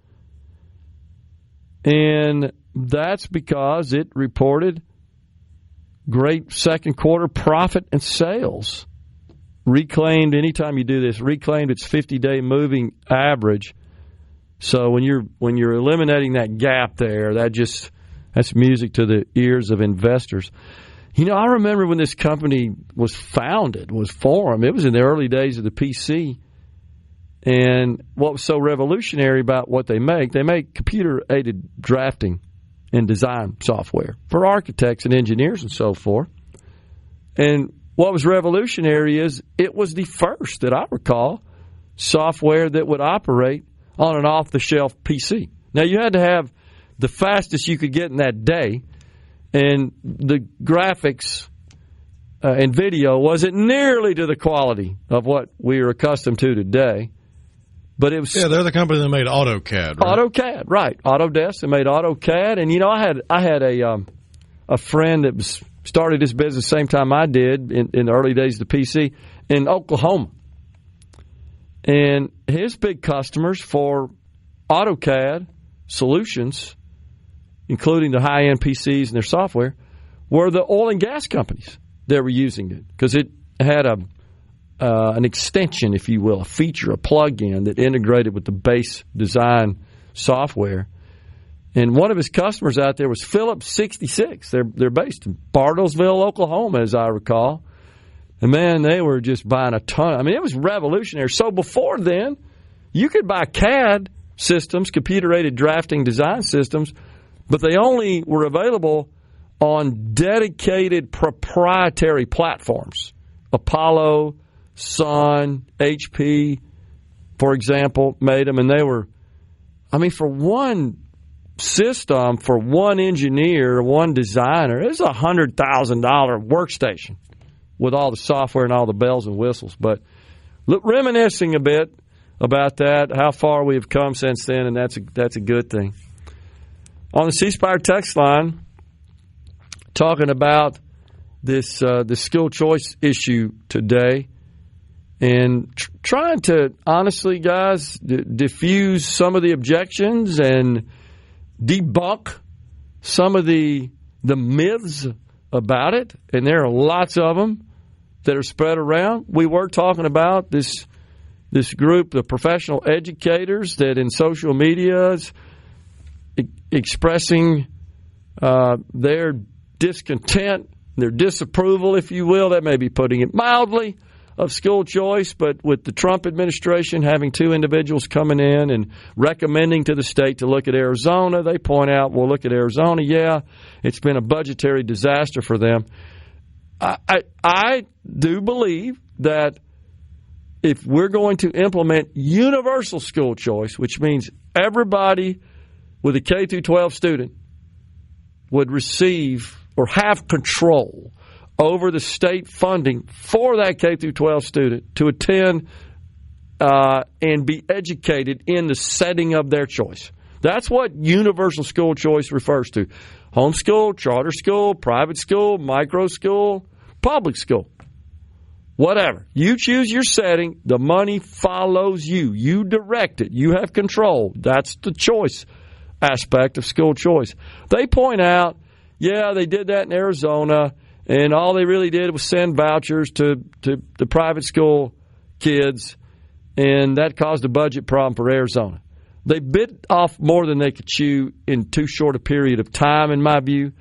And that's because it reported great second quarter profit and sales. Reclaimed, anytime you do this, reclaimed its 50-day moving average. So when you're eliminating that gap there, that's music to the ears of investors. You know, I remember when this company was formed. It was in the early days of the PC. And what was so revolutionary about what they make computer-aided drafting and design software for architects and engineers and so forth. And what was revolutionary is it was the first, that I recall, software that would operate on an off-the-shelf PC. Now, you had to have the fastest you could get in that day, and the graphics and video wasn't nearly to the quality of what we are accustomed to today. But it was, they're the company that made AutoCAD, right? AutoCAD, right. Autodesk, they made AutoCAD. And, you know, I had a friend that started this business the same time I did in the early days of the PC in Oklahoma. And his big customers for AutoCAD solutions, including the high-end PCs and their software, were the oil and gas companies that were using it because it had an extension, if you will, a feature, a plug-in that integrated with the base design software. And one of his customers out there was Phillips 66. They're based in Bartlesville, Oklahoma, as I recall. And, man, they were just buying a ton. I mean, it was revolutionary. So before then, you could buy CAD systems, computer-aided drafting design systems, but they only were available on dedicated proprietary platforms. Apollo, Sun, HP, for example, made them. And they were, for one system, for one engineer, one designer, it was a $100,000 workstation with all the software and all the bells and whistles. But reminiscing a bit about that, how far we have come since then, and that's a good thing. On the C Spire text line, talking about this the school choice issue today, and trying to honestly, guys, diffuse some of the objections and debunk some of the myths about it, and there are lots of them that are spread around. We were talking about this group, the professional educators that in social media is expressing their discontent, their disapproval, if you will. That may be putting it mildly, of school choice, but with the Trump administration having two individuals coming in and recommending to the state to look at Arizona, they point out, well, look at Arizona. Yeah, it's been a budgetary disaster for them. I do believe that if we're going to implement universal school choice, which means everybody with a K-12 student would receive or have control over the state funding for that K-12 student to attend and be educated in the setting of their choice. That's what universal school choice refers to. Homeschool, charter school, private school, micro school, public school. Whatever. You choose your setting. The money follows you. You direct it. You have control. That's the choice aspect of school choice. They point out, yeah, they did that in Arizona, and all they really did was send vouchers to the private school kids, and that caused a budget problem for Arizona. They bit off more than they could chew in too short a period of time, in my view.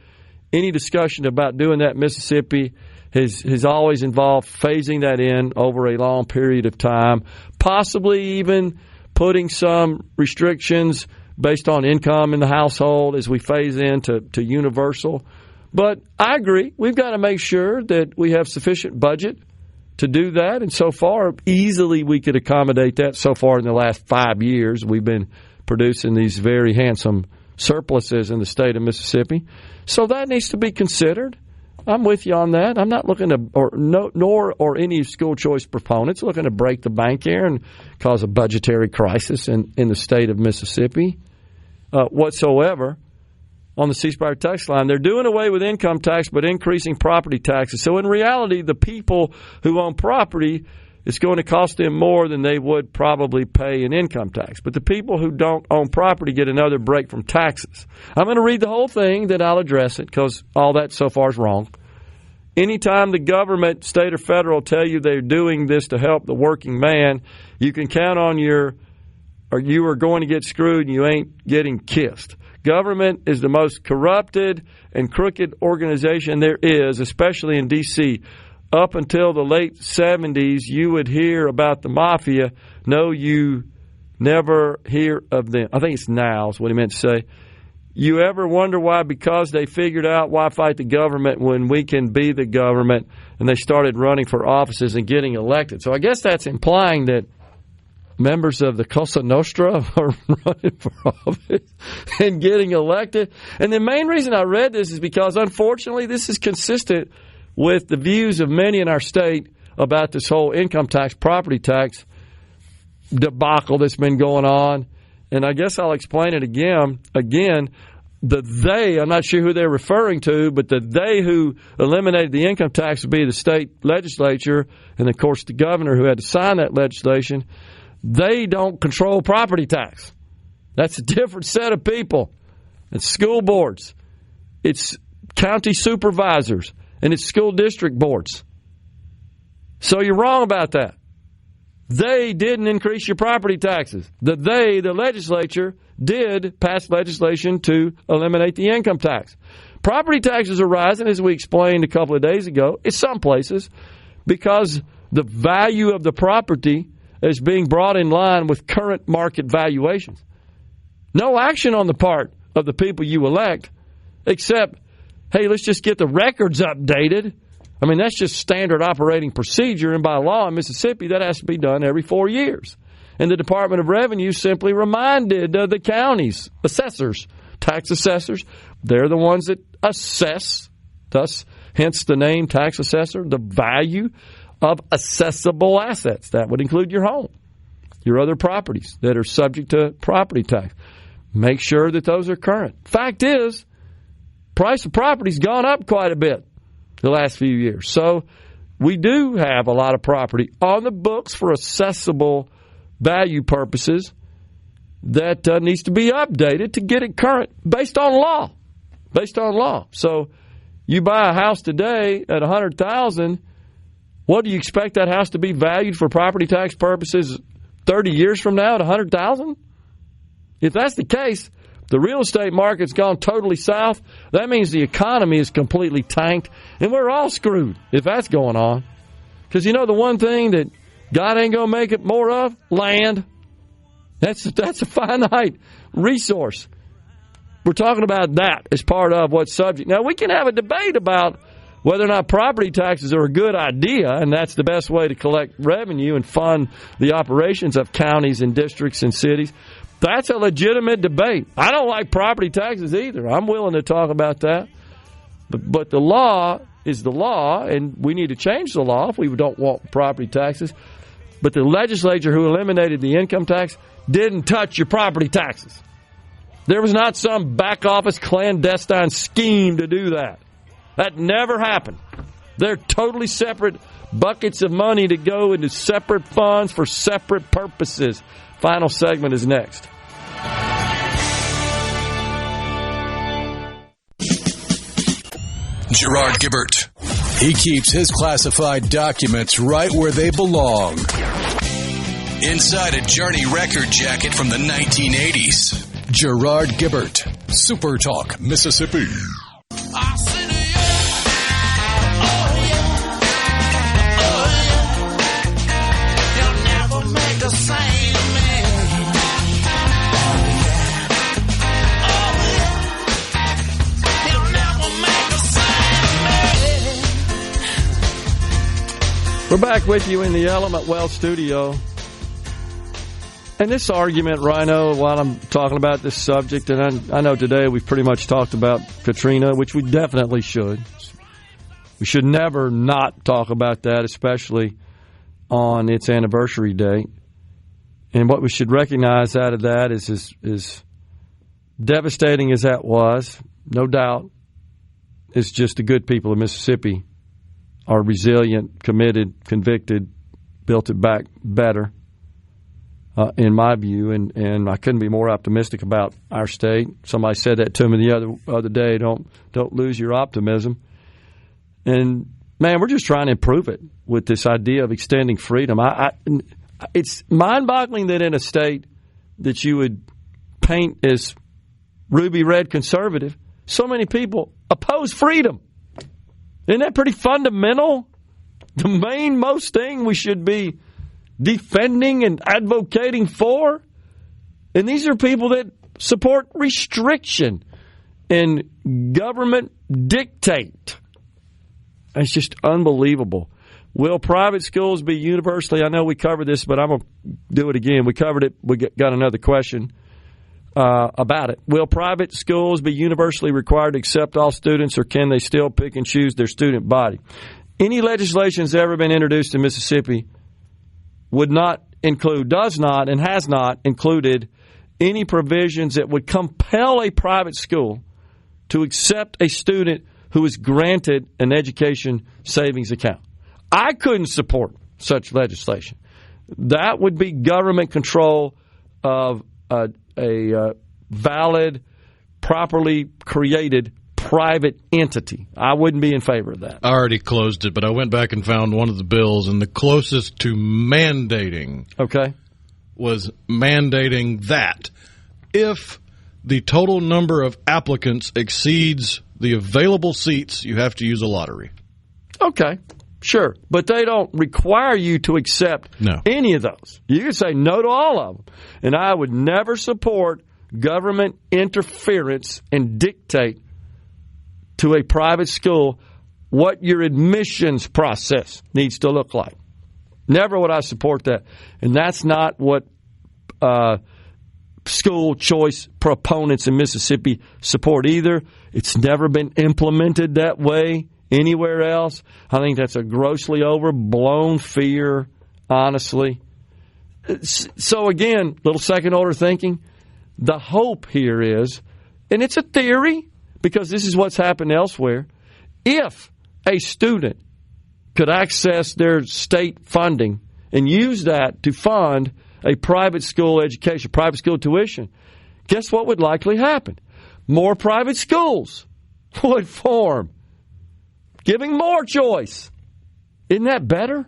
Any discussion about doing that in Mississippi has always involved phasing that in over a long period of time, possibly even putting some restrictions based on income in the household as we phase into universal. But I agree, we've got to make sure that we have sufficient budget to do that. And so far, easily we could accommodate that. So far in the last 5 years, we've been producing these very handsome surpluses in the state of Mississippi. So that needs to be considered. I'm with you on that. I'm not looking to, nor any school choice proponents looking to break the bank here and cause a budgetary crisis in the state of Mississippi whatsoever. On the C Spire text line, they're doing away with income tax but increasing property taxes. So in reality, the people who own property, it's going to cost them more than they would probably pay in income tax. But the people who don't own property get another break from taxes. I'm going to read the whole thing, then I'll address it because all that so far is wrong. Anytime the government, state or federal, tell you they're doing this to help the working man, you can count on you are going to get screwed and you ain't getting kissed. Government is the most corrupted and crooked organization there is, especially in D.C. Up until the late 70s, you would hear about the mafia. No, you never hear of them. I think it's now is what he meant to say. You ever wonder why? Because they figured out why fight the government when we can be the government, and they started running for offices and getting elected. So I guess that's implying that members of the Cosa Nostra are running for office and getting elected. And the main reason I read this is because, unfortunately, this is consistent with the views of many in our state about this whole income tax, property tax debacle that's been going on. And I guess I'll explain it again. The they, I'm not sure who they're referring to, but the they who eliminated the income tax would be the state legislature and, of course, the governor who had to sign that legislation. They don't control property tax. That's a different set of people. It's school boards. It's county supervisors. And it's school district boards. So you're wrong about that. They didn't increase your property taxes. The legislature, did pass legislation to eliminate the income tax. Property taxes are rising, as we explained a couple of days ago, in some places, because the value of the property is being brought in line with current market valuations. No action on the part of the people you elect, except hey, let's just get the records updated. I mean, that's just standard operating procedure, and by law in Mississippi, that has to be done every 4 years. And the Department of Revenue simply reminded the counties, assessors, tax assessors, they're the ones that assess, thus, hence the name tax assessor, the value of assessable assets. That would include your home, your other properties that are subject to property tax. Make sure that those are current. Fact is, price of property's gone up quite a bit the last few years. So we do have a lot of property on the books for assessable value purposes that needs to be updated to get it current based on law. Based on law. So you buy a house today at $100,000, what do you expect that house to be valued for property tax purposes 30 years from now at $100,000? If that's the case, the real estate market's gone totally south. That means the economy is completely tanked, and we're all screwed if that's going on. Because the one thing that God ain't going to make it more of? Land. That's a finite resource. We're talking about that as part of what's subject. Now, we can have a debate about whether or not property taxes are a good idea, and that's the best way to collect revenue and fund the operations of counties and districts and cities. That's a legitimate debate. I don't like property taxes either. I'm willing to talk about that. But the law is the law, and we need to change the law if we don't want property taxes. But the legislature who eliminated the income tax didn't touch your property taxes. There was not some back office clandestine scheme to do that. That never happened. They're totally separate buckets of money to go into separate funds for separate purposes. Final segment is next. Gerard Gibert. He keeps his classified documents right where they belong. Inside a Journey record jacket from the 1980s. Gerard Gibert. SuperTalk, Mississippi. We're back with you in the Element Wealth studio. And this argument, Rhino, while I'm talking about this subject, and I know today we've pretty much talked about Katrina, which we definitely should. We should never not talk about that, especially on its anniversary date. And what we should recognize out of that is devastating as that was, no doubt, it's just the good people of Mississippi are resilient, committed, convicted, built it back better, in my view, and I couldn't be more optimistic about our state. Somebody said that to me the other day. Don't lose your optimism. And man, we're just trying to improve it with this idea of extending freedom. It's mind-boggling that in a state that you would paint as ruby red conservative, so many people oppose freedom. Isn't that pretty fundamental? The main most thing we should be defending and advocating for? And these are people that support restriction and government dictate. It's just unbelievable. Will private schools be universally? I know we covered this, but I'm going to do it again. We covered it. We got another question about it. Will private schools be universally required to accept all students, or can they still pick and choose their student body? Any legislation that's ever been introduced in Mississippi would not include, does not, and has not included any provisions that would compel a private school to accept a student who is granted an education savings account. I couldn't support such legislation. That would be government control of a valid, properly created private entity. I wouldn't be in favor of that. I already closed it, but I went back and found one of the bills, and the closest to mandating was mandating that if the total number of applicants exceeds the available seats, you have to use a lottery. Okay, sure. But they don't require you to accept any of those. You can say no to all of them. And I would never support government interference and dictate to a private school what your admissions process needs to look like. Never would I support that. And that's not what school choice proponents in Mississippi support either. It's never been implemented that way anywhere else. I think that's a grossly overblown fear, honestly. So again, little second order thinking, the hope here is, and it's a theory because this is what's happened elsewhere, if a student could access their state funding and use that to fund a private school education, private school tuition, guess what would likely happen? More private schools would form, giving more choice. Isn't that better?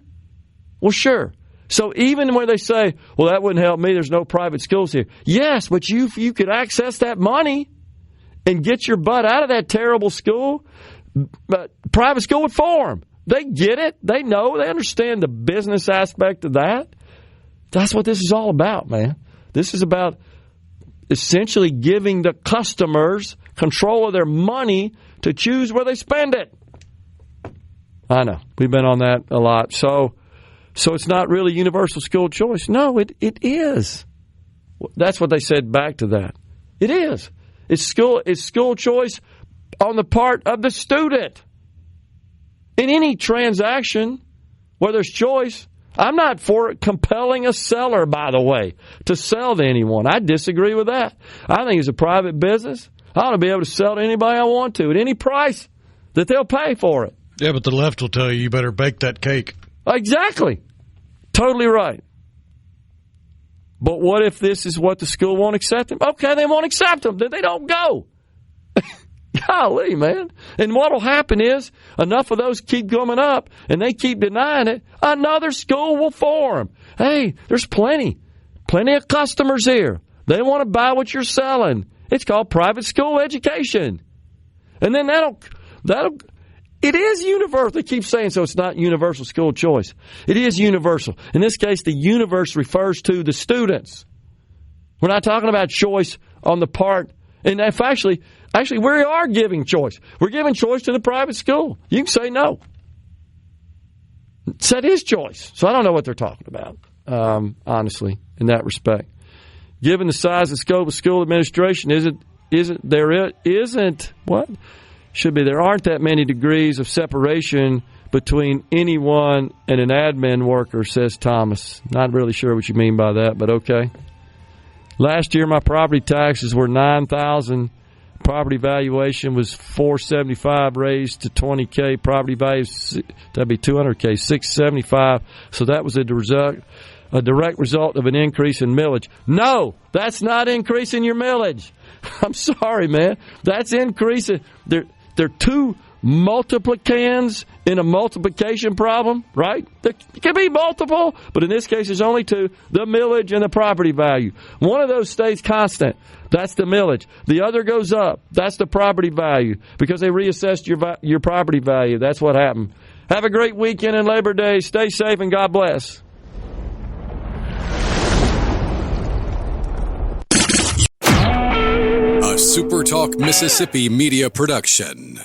Well, sure. So even when they say, well, that wouldn't help me, there's no private schools here. Yes, but if you could access that money and get your butt out of that terrible school, but private school would form. They get it. They know. They understand the business aspect of that. That's what this is all about, man. This is about essentially giving the customers control of their money to choose where they spend it. I know. We've been on that a lot. So it's not really universal school choice. No, it is. That's what they said back to that. It is. It's school choice on the part of the student. In any transaction where there's choice, I'm not for compelling a seller, by the way, to sell to anyone. I disagree with that. I think it's a private business. I ought to be able to sell to anybody I want to at any price that they'll pay for it. Yeah, but the left will tell you better bake that cake. Exactly. Totally right. But what if this is what the school won't accept them? Okay, they won't accept them. Then they don't go. Golly, man. And what will happen is enough of those keep coming up and they keep denying it, another school will form. Hey, there's plenty of customers here. They want to buy what you're selling. It's called private school education. And then it is universal. They keep saying so it's not universal school choice. It is universal. In this case, the universe refers to the students. We're not talking about choice on the part. And if actually, we are giving choice. We're giving choice to the private school. You can say no. It's his choice. So I don't know what they're talking about, honestly, in that respect. Given the size and scope of school administration, there aren't that many degrees of separation between anyone and an admin worker, says Thomas. Not really sure what you mean by that, but okay. Last year, my property taxes were $9,000. Property valuation was $475, raised to $20K. Property value, that'd be $200K, $675. So that was a direct result of an increase in millage. No, that's not increasing your millage. I'm sorry, man. That's increasing. There are two multiplicans in a multiplication problem, right? There can be multiple, but in this case, there's only two, the millage and the property value. One of those stays constant. That's the millage. The other goes up. That's the property value because they reassessed your property value. That's what happened. Have a great weekend and Labor Day. Stay safe and God bless. A SuperTalk Mississippi media production.